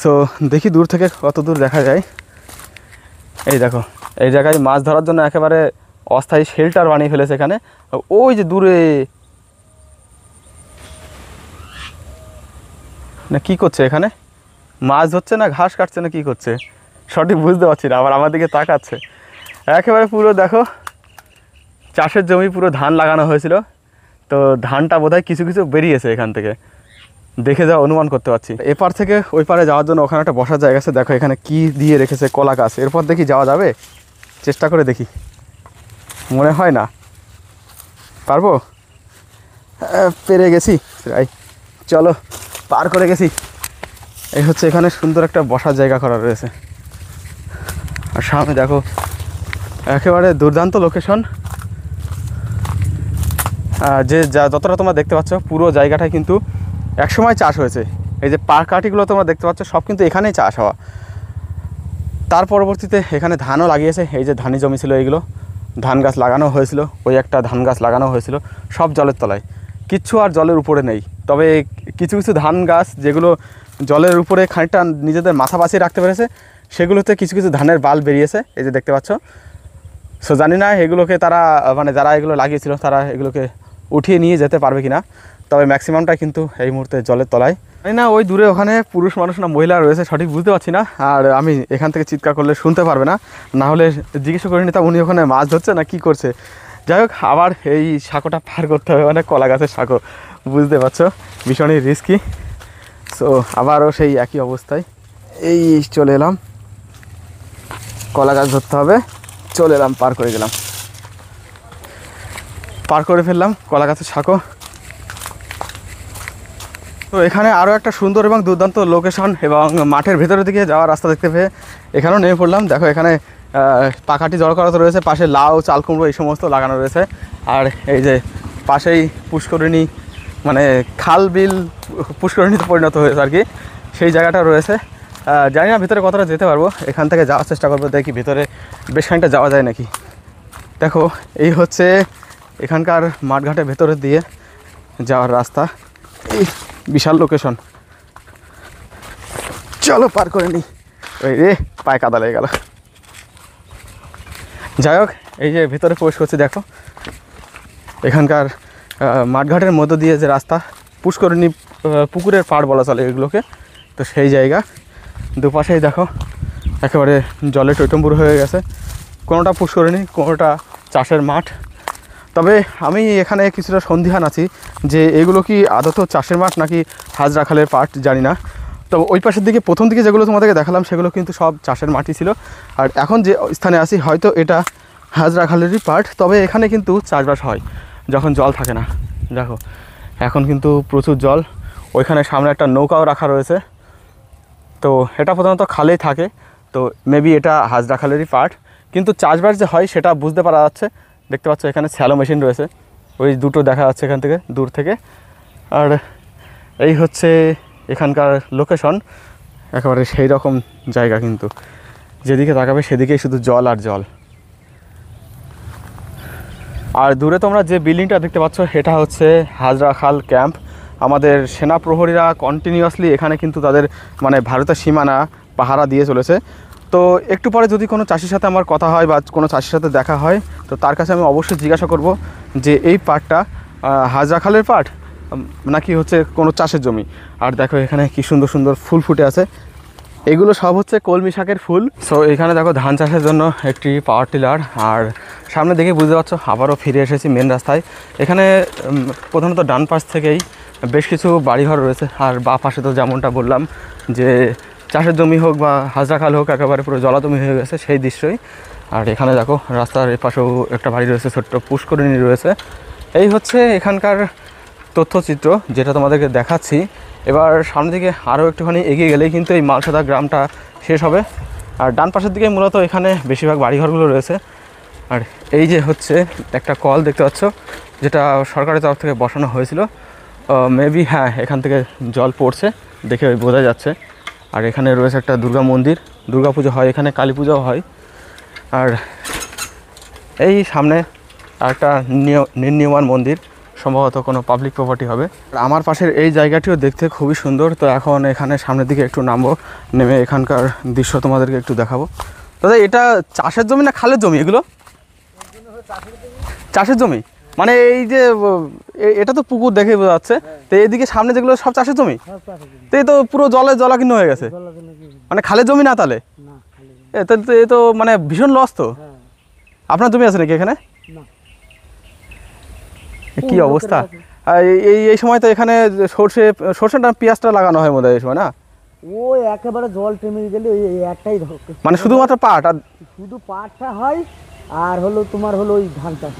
সো দেখি দূর থেকে কত দূর দেখা যায়। এই দেখো এই জায়গায় মাছ ধরার জন্য একেবারে অস্থায়ী শেল্টার বানিয়ে ফেলেছে এখানে। ওই যে দূরে না কি করছে, এখানে মাছ ধরছে না ঘাস কাটছে না কি করছে সঠিক বুঝতে পারছি না, আবার আমার দিকে তাকাচ্ছে। একেবারে পুরো দেখো চাষের জমি, পুরো ধান লাগানো হয়েছিল, তো ধানটা বোধহয় কিছু কিছু বেরিয়েছে এখান থেকে, দেখে যা অনুমান করতে পারছি। এপার থেকে ওই পারে যাওয়ার জন্য ওখানে একটা বসার জায়গা আছে, দেখো এখানে কি দিয়ে রেখেছে, কলা গাছ। এরপর দেখি যাওয়া যাবে, চেষ্টা করে দেখি, মনে হয় না পারবো। পেরে গেছি, চলো পার করে গেছি। এই হচ্ছে এখানে সুন্দর একটা বসার জায়গা করা রয়েছে, আর সামনে দেখো একেবারে দুর্দান্ত লোকেশন। যে যতটা তোমরা দেখতে পাচ্ছ পুরো জায়গাটায় কিন্তু একসময় চাষ হয়েছে। এই যে পাকাঠিগুলো তোমরা দেখতে পাচ্ছ সব কিন্তু এখানেই চাষ হওয়া। তার পরবর্তীতে এখানে ধানও লাগিয়েছে, এই যে ধানি জমি ছিল এইগুলো, ধান গাছ লাগানো হয়েছিল, ওই একটা ধান গাছ লাগানো হয়েছিল, সব জলের তলায়, কিচ্ছু আর জলের উপরে নেই। তবে কিছু কিছু ধান গাছ যেগুলো জলের উপরে খানিকটা নিজেদের মাথা বাঁচিয়ে রাখতে পেরেছে, সেগুলোতে কিছু কিছু ধানের বাল বেরিয়েছে, এই যে দেখতে পাচ্ছ। সো জানি না এগুলোকে তারা, মানে যারা এগুলো লাগিয়েছিল তারা এগুলোকে উঠিয়ে নিয়ে যেতে পারবে কিনা, তবে ম্যাক্সিমামটা কিন্তু এই মুহূর্তে জলের তলায়। জানি না ওই দূরে ওখানে পুরুষ মানুষ না মহিলা রয়েছে সঠিক বুঝতে পারছি না, আর আমি এখান থেকে চিৎকার করলে শুনতে পারবে না, না হলে জিজ্ঞাসা করে নিতাম উনি ওখানে মাছ ধরছে না কি করছে। যাই হোক, আবার এই সাঁকোটা পার করতে হবে, মানে কলা গাছের সাঁকো, বুঝতে পারছো ভীষণই রিস্কি। সো আবারও সেই একই অবস্থায় এই চলে এলাম, কলা গাছ ধরতে হবে, চলে এলাম, পার করে গেলাম, পার করে ফেললাম কলা গাছের সাঁকো। তো এখানে আরও একটা সুন্দর এবং দুর্দান্ত লোকেশন এবং মাঠের ভেতরের দিকে যাওয়ার রাস্তা দেখতে পেয়ে এখানেও নেমে পড়লাম। দেখো এখানে পাখাটি জড় করা তো রয়েছে, পাশে লাউ, চাল কুমড়ো এই সমস্ত লাগানো রয়েছে, আর এই যে পাশেই পুষ্করিণী, মানে খাল বিল পুষ্করিণীতে পরিণত হয়েছে আর কি, সেই জায়গাটা রয়েছে। জানি না ভিতরে কতটা যেতে পারবো, এখান থেকে যাওয়ার চেষ্টা করবো, দেখি ভিতরে বেশ খানিকটা যাওয়া যায় নাকি। দেখো এই হচ্ছে এখানকার মাঠঘাটের ভেতরে দিয়ে যাওয়ার রাস্তা, এই বিশাল লোকেশন। চলো পার করে নিই। ওই রে পায়ে কাদা লেগে গেল। যাই হোক, এই যে ভিতরে প্রবেশ করছি, দেখো এখানকার মাঠঘাটের মধ্য দিয়ে যে রাস্তা, পুষ্করিণী পুকুরের পাড় বলা চলে এগুলোকে, তো সেই জায়গা। দুপাশেই দেখো একেবারে জলে টইটম্বুর হয়ে গেছে, কোনোটা পুষ্করিণী, কোনোটা চাষের মাঠ। তবে আমি এখানে কিছুটা সন্দিহান আছি যে এগুলো কি আদত চাষের মাঠ নাকি হাজরা খালের পাট, জানি না। তো ওই পাশের দিকে প্রথম দিকে যেগুলো তোমাদেরকে দেখালাম সেগুলো কিন্তু সব চাষের মাটি ছিল, আর এখন যে স্থানে আছি হয়তো এটা হাজরা খালেরই পাট। তবে এখানে কিন্তু চাষবাস হয় যখন জল থাকে না। দেখো এখন কিন্তু প্রচুর জল, ওইখানে সামনে একটা নৌকাও রাখা রয়েছে, তো এটা প্রধানত খালেই থাকে, তো মেবি এটা হাজরা খালেরই পাট। কিন্তু চাষবাস যে হয় সেটা বুঝতে পারা যাচ্ছে, দেখতে পাচ্ছ এখানে স্যালো মেশিন রয়েছে, ওই দুটো দেখা যাচ্ছে এখান থেকে দূর থেকে। আর এই হচ্ছে এখানকার লোকেশন, একেবারে সেই রকম জায়গা, কিন্তু যেদিকে তাকাবে সেদিকেই শুধু জল আর জল। আর দূরে তোমরা যে বিল্ডিংটা দেখতে পাচ্ছ এটা হচ্ছে হাজরা খাল ক্যাম্প। আমাদের সেনা প্রহরীরা কন্টিনিউয়াসলি এখানে কিন্তু তাদের মানে ভারতের সীমানা পাহারা দিয়ে চলেছে। তো একটু পরে যদি কোনো চাষির সাথে আমার কথা হয় বা কোনো চাষির সাথে দেখা হয়, তো তার কাছে আমি অবশ্যই জিজ্ঞাসা করব যে এই পাটটা হাজরা খালের পাট নাকি হচ্ছে কোনো চাষের জমি। আর দেখো এখানে কি সুন্দর সুন্দর ফুল ফুটে আছে, এগুলো সব হচ্ছে কলমি শাকের ফুল। সো এখানে দেখো ধান চাষের জন্য একটি পাওয়ার টিলার, আর সামনে দেখে বুঝতে পারছো আবারও ফিরে এসেছি মেন রাস্তায়। এখানে প্রধানত ডান পাশ থেকেই বেশ কিছু বাড়িঘর রয়েছে, আর বা পাশে তো যেমনটা বললাম যে চাষের জমি হোক বা হাজরা খাল হোক একেবারে পুরো জলাজমি হয়ে গেছে সেই দৃশ্যই। আর এখানে দেখো রাস্তার এপাশেও একটা বাড়ি রয়েছে, ছোট্ট পুষ্করিণী রয়েছে। এই হচ্ছে এখানকার তথ্যচিত্র যেটা তোমাদেরকে দেখাচ্ছি। এবার সামনের দিকে আরও একটুখানি এগিয়ে গেলেই কিন্তু এই মালসাদা গ্রামটা শেষ হবে। আর ডান পাশের দিকে মূলত এখানে বেশিরভাগ বাড়িঘরগুলো রয়েছে। আর এই যে হচ্ছে একটা কল দেখতে পাচ্ছ, যেটা সরকারের তরফ থেকে বসানো হয়েছিল, মেবি হ্যাঁ এখান থেকে জল পড়ছে, দেখে ওই বোঝা যাচ্ছে। আর এখানে রয়েছে একটা দুর্গা মন্দির, দুর্গা পুজো হয় এখানে, কালী পূজাও হয়। আর এই সামনে আরেকটা নির্মীয়মান মন্দির, সম্ভবত কোনো পাবলিক প্রপার্টি হবে। আর আমার পাশের এই জায়গাটিও দেখতে খুবই সুন্দর। তো এখন এখানে সামনের দিকে একটু নামবো, নেমে এখানকার দৃশ্য তোমাদেরকে একটু দেখাবো। দাদা এটা চাষের জমি না খালের জমি? এগুলো চাষের জমি, মানে এই যে এটা তো পুকুর দেখে বোঝা যাচ্ছে, তো এইদিকে সামনে যেগুলো সব চাষের জমি, তো এই তো পুরো জলাকীর্ণ হয়ে গেছে, মানে খালের জমি না তাহলে? এ তো মানে ভীষণ লস তো। আপনার জমি আছে নাকি এখানে? কি অবস্থা! এই সময় তো এখানে সর্ষেটা পেঁয়াজটা লাগানো হয় মনে হয় এই সময়, না? ও একেবারে জল টেনে গেলে ওই একটাই মানে শুধুমাত্র পাট, আর শুধু পাটটা হয়, আর হলো তোমার হলো ওই ধান চাষ,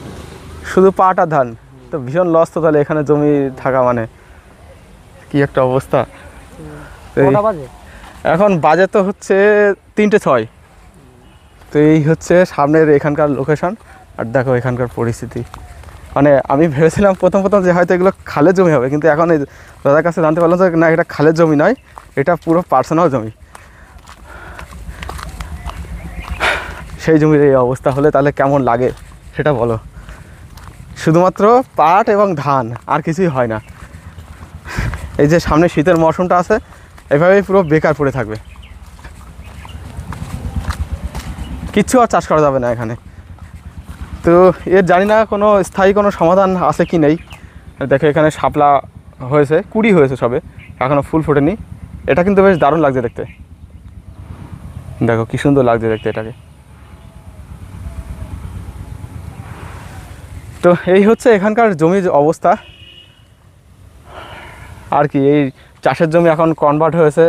শুধু পাট আর ধান। তো ভীষণ লস তো তাহলে এখানে জমি থাকা, মানে কি একটা অবস্থা। এখন বাজে তো হচ্ছে 3:06। তো এই হচ্ছে সামনের এখানকার লোকেশন। আর দেখো এখানকার পরিস্থিতি, মানে আমি ভেবেছিলাম প্রথম যে হয়তো এগুলো খালের জমি হবে, কিন্তু এখন এই দাদার কাছে জানতে পারলাম যে না, এটা খালের জমি নয়, এটা পুরো পার্সোনাল জমি। সেই জমির এই অবস্থা হলে তাহলে কেমন লাগে সেটা বলো। শুধুমাত্র পাট এবং ধান, আর কিছুই হয় না। এই যে সামনে শীতের মরশুমটা আছে, এভাবেই পুরো বেকার পড়ে থাকবে, কিচ্ছু আর চাষ করা যাবে না এখানে। তো এর জানি না কোনো স্থায়ী কোনো সমাধান আছে কি নেই। দেখো এখানে শাপলা হয়েছে, কুড়ি হয়েছে সবে, এখনও ফুল ফোটেনি। এটা কিন্তু বেশ দারুণ লাগছে দেখতে, দেখো কি সুন্দর লাগছে দেখতে এটাকে। তো এই হচ্ছে এখানকার জমির অবস্থা। আর কি, এই চাষের জমি এখন কনভার্ট হয়েছে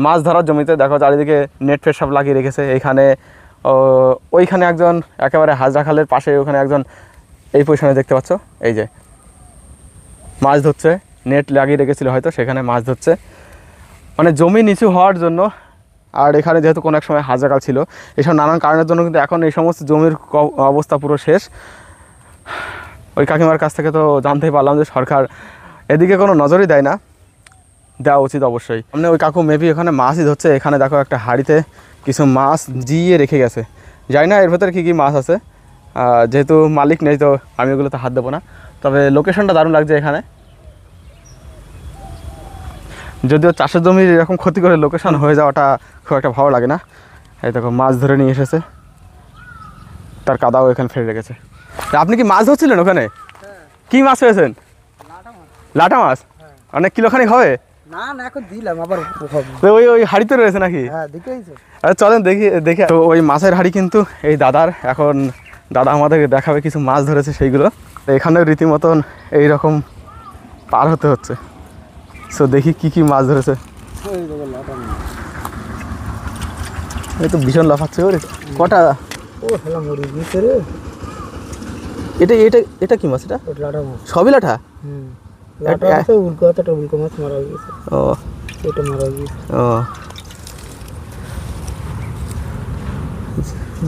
মাছ ধরার জমিতে। দেখো চারিদিকে নেট ফেট সব লাগিয়ে রেখেছে। এইখানে ওইখানে একজন, একেবারে হাজরা খালের পাশে ওখানে একজন এই পজিশনে দেখতে পাচ্ছ, এই যে মাছ ধরছে, নেট লাগিয়ে রেখেছিল হয়তো, সেখানে মাছ ধরছে, মানে জমি নিচু হওয়ার জন্য। আর এখানে যেহেতু কোনো এক সময় হাজরা খাল ছিল, এইসব নানান কারণের জন্য কিন্তু এখন এই সমস্ত জমির অবস্থা পুরো শেষ। ওই কাকিমার কাছ থেকে তো জানতেই পারলাম যে সরকার এদিকে কোনো নজরই দেয় না। দেওয়া উচিত অবশ্যই। সামনে ওই কাকু মেবি ওখানে মাছই ধরছে। এখানে দেখো একটা হাঁড়িতে কিছু মাছ জিয়ে রেখে গেছে, জানি না এর ভেতরে কী কী মাছ আছে, যেহেতু মালিক নেই তো আমি ওগুলোতে হাত দেবো না। তবে লোকেশনটা দারুণ লাগছে এখানে, যদিও চাষের জমির এরকম ক্ষতি করে লোকেশন হয়ে যাওয়াটা খুব একটা ভালো লাগে না। এই দেখো মাছ ধরে নিয়ে এসেছে, তার কাদাও এখানে ফেলে রেখেছে। আপনি কি মাছ ধরছিলেন ওখানে? কি মাছ পেয়েছেন? লাটা মাছ। অনেক কিলোখানিক হবে? না না, এখন দিলাম আবার তো ওই হাঁড়িতে রয়েছে নাকি? হ্যাঁ, দেখেইছো। আচ্ছা চলেন দেখি। তো ওই মাছের হাঁড়ি কিন্তু এই দাদার। এখন দাদা আমাদেরকে দেখাবে কিছু মাছ ধরেছে সেইগুলো। তো এখানেও রীতিমতন এইরকম পার হতে হচ্ছে। সো দেখি কি কি মাছ ধরেছে। এই তো ভীষণ লাফাচ্ছে ওরে। কটা? ও হেলা মরি গেছে রে। এটা এটা এটা কি মাছ? এটা লাটা মাছ। সবই লাঠা? লাটা আছে, উল্কো আছে, উল্কো মাছ মারা গেছে। ও এটা মারা গেছে। ও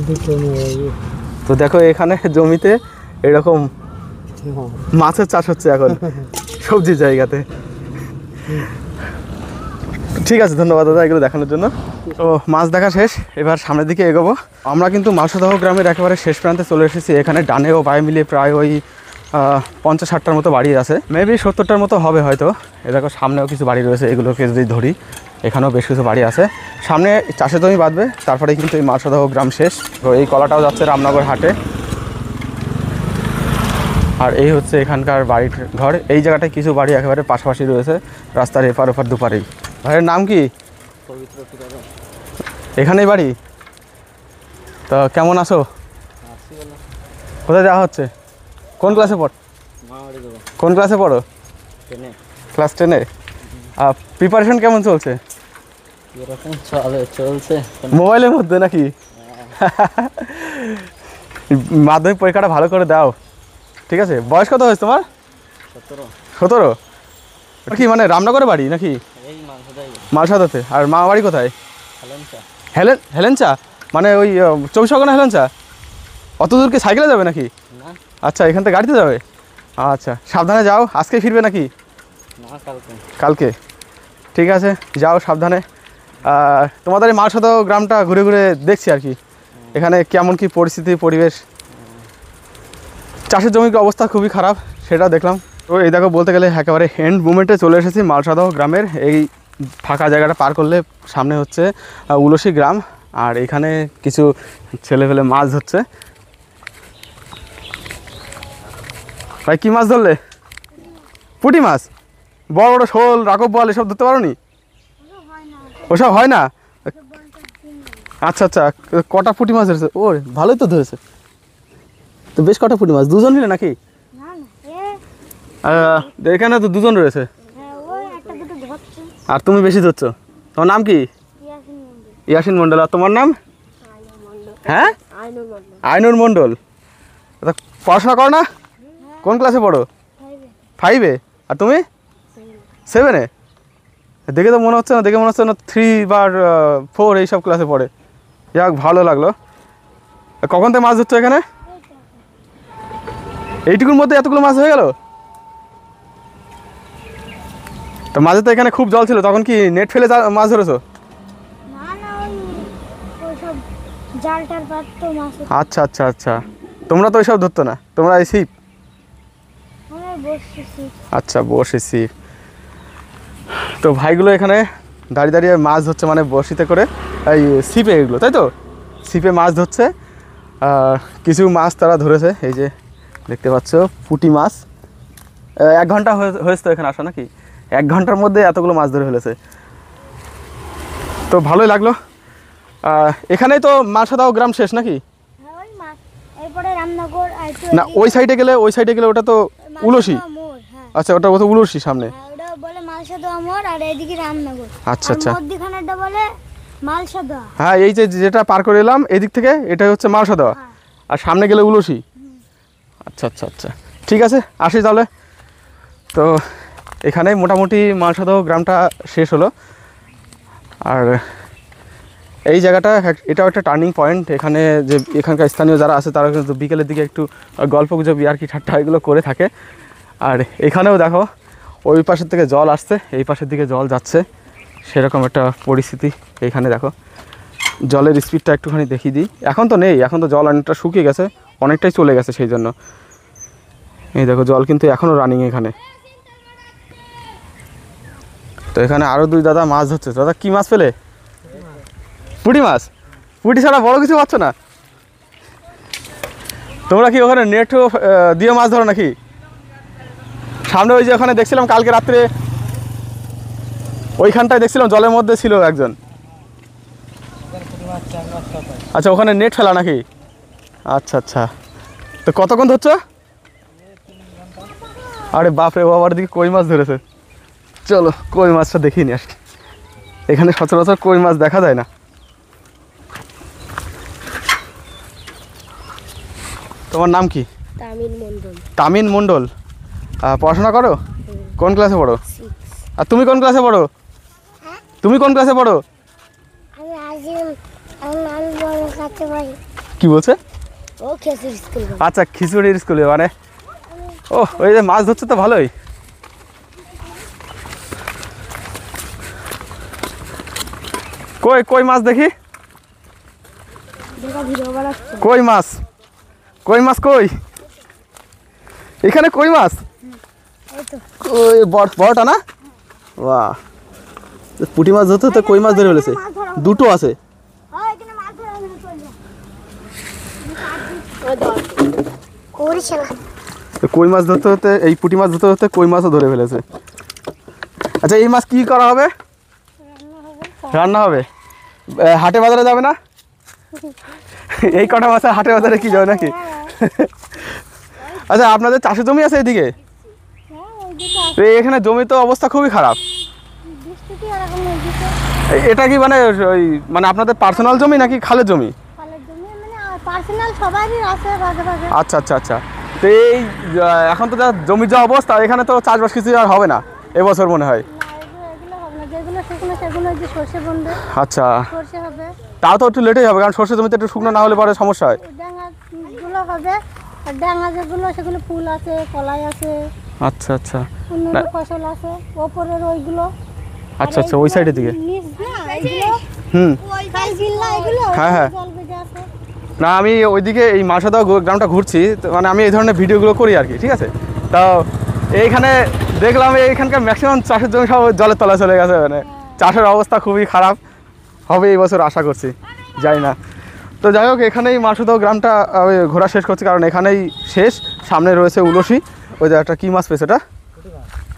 দুটো মারা গেছে। তো দেখো এখানে জমিতে এরকম মাছের চাষ হচ্ছে এখন সবজির জায়গাতে। ঠিক আছে, ধন্যবাদ দাদা এগুলো দেখানোর জন্য। তো মাছ দেখা শেষ, এবার সামনের দিকে এগোবো। আমরা কিন্তু মালসাদহ গ্রামের একেবারে শেষ প্রান্তে চলে এসেছি। এখানে ডানে ও বায়ে মিলিয়ে প্রায় ওই 50-60টার মতো বাড়ি আছে, মেবি 70টার মতো হবে হয়তো। এ দেখো সামনেও কিছু বাড়ি রয়েছে, এগুলোকে যদি ধরি এখানেও বেশ কিছু বাড়ি আছে। সামনে চাষের জমি বাঁধবে, তারপরেই কিন্তু এই মালসাদহ গ্রাম শেষ। তো এই কলাটাও যাচ্ছে রামনগর হাটে। আর এই হচ্ছে এখানকার বাড়ির ঘর। এই জায়গাটায় কিছু বাড়ি একেবারে পাশাপাশি রয়েছে, রাস্তার এপার ওপার দুপারেই। ভাইয়ের নাম কি? এখানেই বাড়ি। তো কেমন আছো? কোথায় যাওয়া হচ্ছে? কোন ক্লাসে পড়ো? কোন ক্লাসে পড়ো? ক্লাস 10-এ। প্রিপারেশন কেমন চলছে? চলছে মোবাইলের মধ্যে নাকি? মাধ্যমিক পরীক্ষাটা ভালো করে দাও, ঠিক আছে? বয়স কত হয়েছে তোমার? 17। মানে রামনগরে বাড়ি নাকি? মালসাদাতে। আর মা বাড়ি কোথায়? হেলেঞ্চা। মানে ওই 24 হেলেঞ্চা। অত দূর কি সাইকেলে যাবে নাকি? আচ্ছা, এখান থেকে গাড়িতে যাবে। আচ্ছা, সাবধানে যাও। আজকে ফিরবে নাকি? কালকে। ঠিক আছে, যাও সাবধানে। তোমাদের এই মালসাদহ গ্রামটা ঘুরে ঘুরে দেখছি আর কি, এখানে কেমন কি পরিস্থিতি পরিবেশ। চাষের জমির অবস্থা খুবই খারাপ, সেটা দেখলাম। তো এই দেখো বলতে গেলে একেবারে এন্ড মুমেন্টে চলে এসেছি মালসাদহ গ্রামের। এই ফাঁকা জায়গাটা পার করলে সামনে হচ্ছে উলসি গ্রাম। আর এখানে কিছু ছেলেপেলে মাছ ধরছে। ভাই কি মাছ ধরলে? পুঁটি মাছ? বড় বড় শোল, রাঘব বল এসব ধরতে পারো নি? ওসব হয় না? আচ্ছা আচ্ছা, কটা পুঁটি মাছ ধরেছে? ও ভালোই তো ধরেছে তো, বেশ কটা পুঁটি মাছ। দুজন মিলে নাকি? এখানে তো দুজন রয়েছে। আর তুমি বেশি ধরছো। তোমার নাম কি? ইয়াসিন মন্ডল। আর তোমার নাম? হ্যাঁ, আইনুর মন্ডল। পড়াশোনা করো না? কোন ক্লাসে পড়ো? 5-এ। আর তুমি? 7-এ। দেখে তো মনে হচ্ছে না, দেখে মনে হচ্ছে না 3 বা 4 এইসব ক্লাসে পড়ে। যাক, ভালো লাগলো। কখন থেকে মাছ ধরছো এখানে? এইটুকুর মধ্যে এতগুলো মাছ হয়ে গেল? তো মাঝে তো এখানে খুব জল ছিল, তখন কি নেট ফেলে মাছ ধরেছো? আচ্ছা আচ্ছা আচ্ছা, তোমরা তো ওইসব ধরতো না, তোমরা এই ছিপ? আচ্ছা, বসে ছিপ। তো ভাইগুলো এখানে দাঁড়িয়ে দাঁড়িয়ে মাছ ধরছে, মানে বড়শিতে করে এই ছিপে, এগুলো তাই তো? ছিপে মাছ ধরছে। কিছু মাছ তারা ধরেছে, এই যে দেখতে পাচ্ছ পুঁটি মাছ। 1 ঘন্টা হয়েছে তো এখানে আসা নাকি? 1 ঘন্টার মধ্যে এতগুলো মাছ ধরে ফেলেছে, তো ভালোই লাগলো। এখানেই তো মালসাদহ গ্রাম শেষ নাকি? না, ওই সাইডে গেলে ওটা তো উলসি। আচ্ছা, ওটা তো উলসি সামনে। আচ্ছা আচ্ছা, হ্যাঁ, এই যে যেটা পার করে এলাম এদিক থেকে, এটাই হচ্ছে মালসাদহ। আর সামনে গেলে উলসি। আচ্ছা আচ্ছা আচ্ছা, ঠিক আছে, আসি তাহলে। তো এখানে মোটামুটি মালসাদহ গ্রামটা শেষ হলো। আর এই জায়গাটা, এটাও একটা টার্নিং পয়েন্ট। এখানে যে এখানকার স্থানীয় যারা আছে তারা কিন্তু বিকেলের দিকে একটু গল্প গুজব আর কি ঠাট্টা এগুলো করে থাকে। আর এখানেও দেখো ওই পাশের থেকে জল আসছে, এই পাশের দিকে জল যাচ্ছে, সেরকম একটা পরিস্থিতি। এইখানে দেখো জলের স্পিডটা একটুখানি দেখিয়ে দিই। এখন তো নেই, এখন তো জল অনেকটা শুকিয়ে গেছে, অনেকটাই চলে গেছে, সেই জন্য এই দেখো জল কিন্তু এখনও রানিং এখানে। তো এখানে আরও দুই দাদা মাছ ধরছে। দাদা কী মাছ পেলে? পুঁটি মাছ। পুঁটি ছাড়া বড় কিছু পাচ্ছ না? তোমরা কি ওখানে নেট দিয়ে মাছ ধরো নাকি? সামনে ওই যে ওখানে দেখছিলাম কালকে রাত্রে, ওইখানটায় দেখছিলাম জলের মধ্যে ছিল একজন। আচ্ছা, ওখানে নেট ফেলা নাকি? আচ্ছা আচ্ছা। তো কতক্ষণ ধরছো? আরে বাপরে, ও আবার দিকে কই মাছ ধরেছে। চলো কই মাছটা দেখিয়ে নিয়ে আসি। এখানে সচরাচর কই মাছ দেখা যায় না। তোমার নাম কি? তামিল মন্ডল। তামিন মণ্ডল। পড়াশোনা করো? কোন ক্লাসে পড়ো? 6। আর তুমি কোন ক্লাসে পড়ো? তুমি কোন ক্লাসে পড়ো? আমি আজিম, আমি বড় কাছে পড়ি। কি বলছে? ও খেসির স্কুল পড়ি। আচ্ছা, খিচুড়ির স্কুলে মানে। ও, ওই যে মাছ ধরছে তো ভালোই। কই কই মাছ দেখি। দেখা ভিডিও বানাচ্ছে। কই মাছ, কই মাছ কই? এখানে কই মাছ? এই তো ওই বড়টা না? বাহ, পুঁটি মাছ ধরতে তো কই মাছ ধরে ফেলেছে। দুটো আছে। এখানে মাছ ধরা হবে চল। ও ধর। করিস না। তো কই মাছ ধরতে হতে, এই পুঁটি মাছ ধরতে হতে কই মাছও ধরে ফেলেছে। আচ্ছা, এই মাছ কি করা হবে? রান্না হবে। হাটে বাজারে যাবে না? এই কটা মাছ হাটে বাজারে কি যাবে নাকি? আচ্ছা, আপনাদের চাষের জমি আছে এদিকে? তো এখানে জমি তো অবস্থা খুবই খারাপ। বৃষ্টি এরকম হয়েছে। এটা কি মানে ওই মানে আপনাদের পার্সোনাল জমি নাকি খালের জমি? খালের জমি মানে পার্সোনাল সবারই আছে ভাগে ভাগে। আচ্ছা আচ্ছা আচ্ছা। তো এই এখন তো যা জমির যা অবস্থা, এখানে তো চাষবাস কিছু আর হবে না এবছর মনে হয়। না, এগুলো হবে না। যেগুলো শুকনো সেগুলো যে সর্ষে বন্ধে আচ্ছা, সর্ষে হবে। তাও তো একটু লেটেই হবে, কারণ সর্ষে জমিতে একটু শুকনো না হলে পরে সমস্যা হয়। ডাঙাগুলো হবে। আর ডাঙা যেগুলো সেগুলো ফুল আছে, কলাই আছে, আচ্ছা আচ্ছা। অন্যান্য ফসল আছে। ওপরের ওইগুলো। আচ্ছা আচ্ছা, ওই সাইডের দিকে। নিচ না এগুলো হুম। খাল বিল না এগুলো। হ্যাঁ, হ্যাঁ। জল বেঁধে আছে। না, আমি ওইদিকে এই মালসাদা গ্রামটা ঘুরছি, তো মানে আমি এই ধরনের ভিডিওগুলো করি আর কি, ঠিক আছে? তো এইখানে দেখলাম এইখানকার ম্যাক্সিমাম চাষের জমি সব জলের তলায় চলে গেছে, মানে চাষের অবস্থা খুবই খারাপ হবে এই বছর আশা করছি, জানি না। তো যাই হোক, এখানেই মালসাদা গ্রামটা আমি ঘোরা শেষ করছি, কারণ এখানেই শেষ। সামনে রয়েছে উলসি। ওই যে একটা কী মাছ পেয়েছে এটা?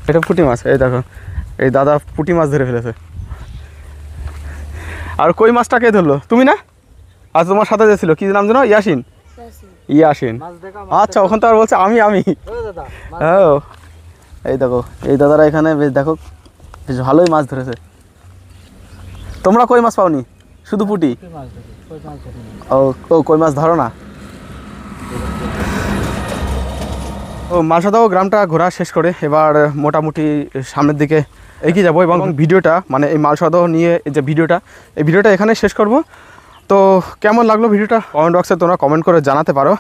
এটা পুঁটি মাছ। এই দেখো, এই দাদা পুঁটি মাছ ধরে ফেলেছে। আর কই মাছটা কে ধরলো? তুমি না? আর তোমার সাথে যে ছিল, কি নাম যেন? ইয়াসিন। ইয়াসিন। আচ্ছা, ওখান তো আর বলছে আমি। হ্যাঁ, এই দেখো এই দাদারা এখানে বেশ দেখো বেশ ভালোই মাছ ধরেছে। তোমরা কই মাছ পাওনি? শুধু পুঁটি? ও ও, কই মাছ ধরো না? ও, মালসাদাও গ্রামটা ঘোরা শেষ করে এবার মোটামুটি সামনের দিকে এগিয়ে যাবো, এবং ভিডিওটা মানে এই মালসাদাও নিয়ে যে ভিডিওটা, এই ভিডিওটা এখানে শেষ করব। তো কেমন লাগলো ভিডিওটা কমেন্ট বক্সে তোমরা কমেন্ট করে জানাতে পারো।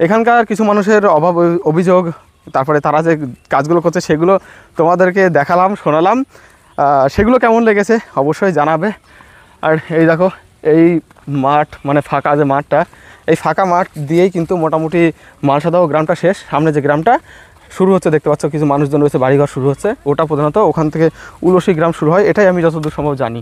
এখানকার কিছু মানুষের অভাব অভিযোগ, তারপরে তারা যে কাজগুলো করছে সেগুলো তোমাদেরকে দেখালাম, শোনালাম। সেগুলো কেমন লেগেছে অবশ্যই জানাবে। আর এই দেখো এই মাঠ, মানে ফাঁকা যে মাঠটা, এই ফাঁকা মাঠ দিয়েই কিন্তু মোটামুটি মালসাদাও গ্রামটা শেষ। সামনে যে গ্রামটা শুরু হচ্ছে দেখতে পাচ্ছ, কিছু মানুষজন রয়েছে, বাড়িঘর শুরু হচ্ছে, ওটা প্রধানত ওখান থেকে উলসি গ্রাম শুরু হয়, এটাই আমি যতদূর সম্ভব জানি।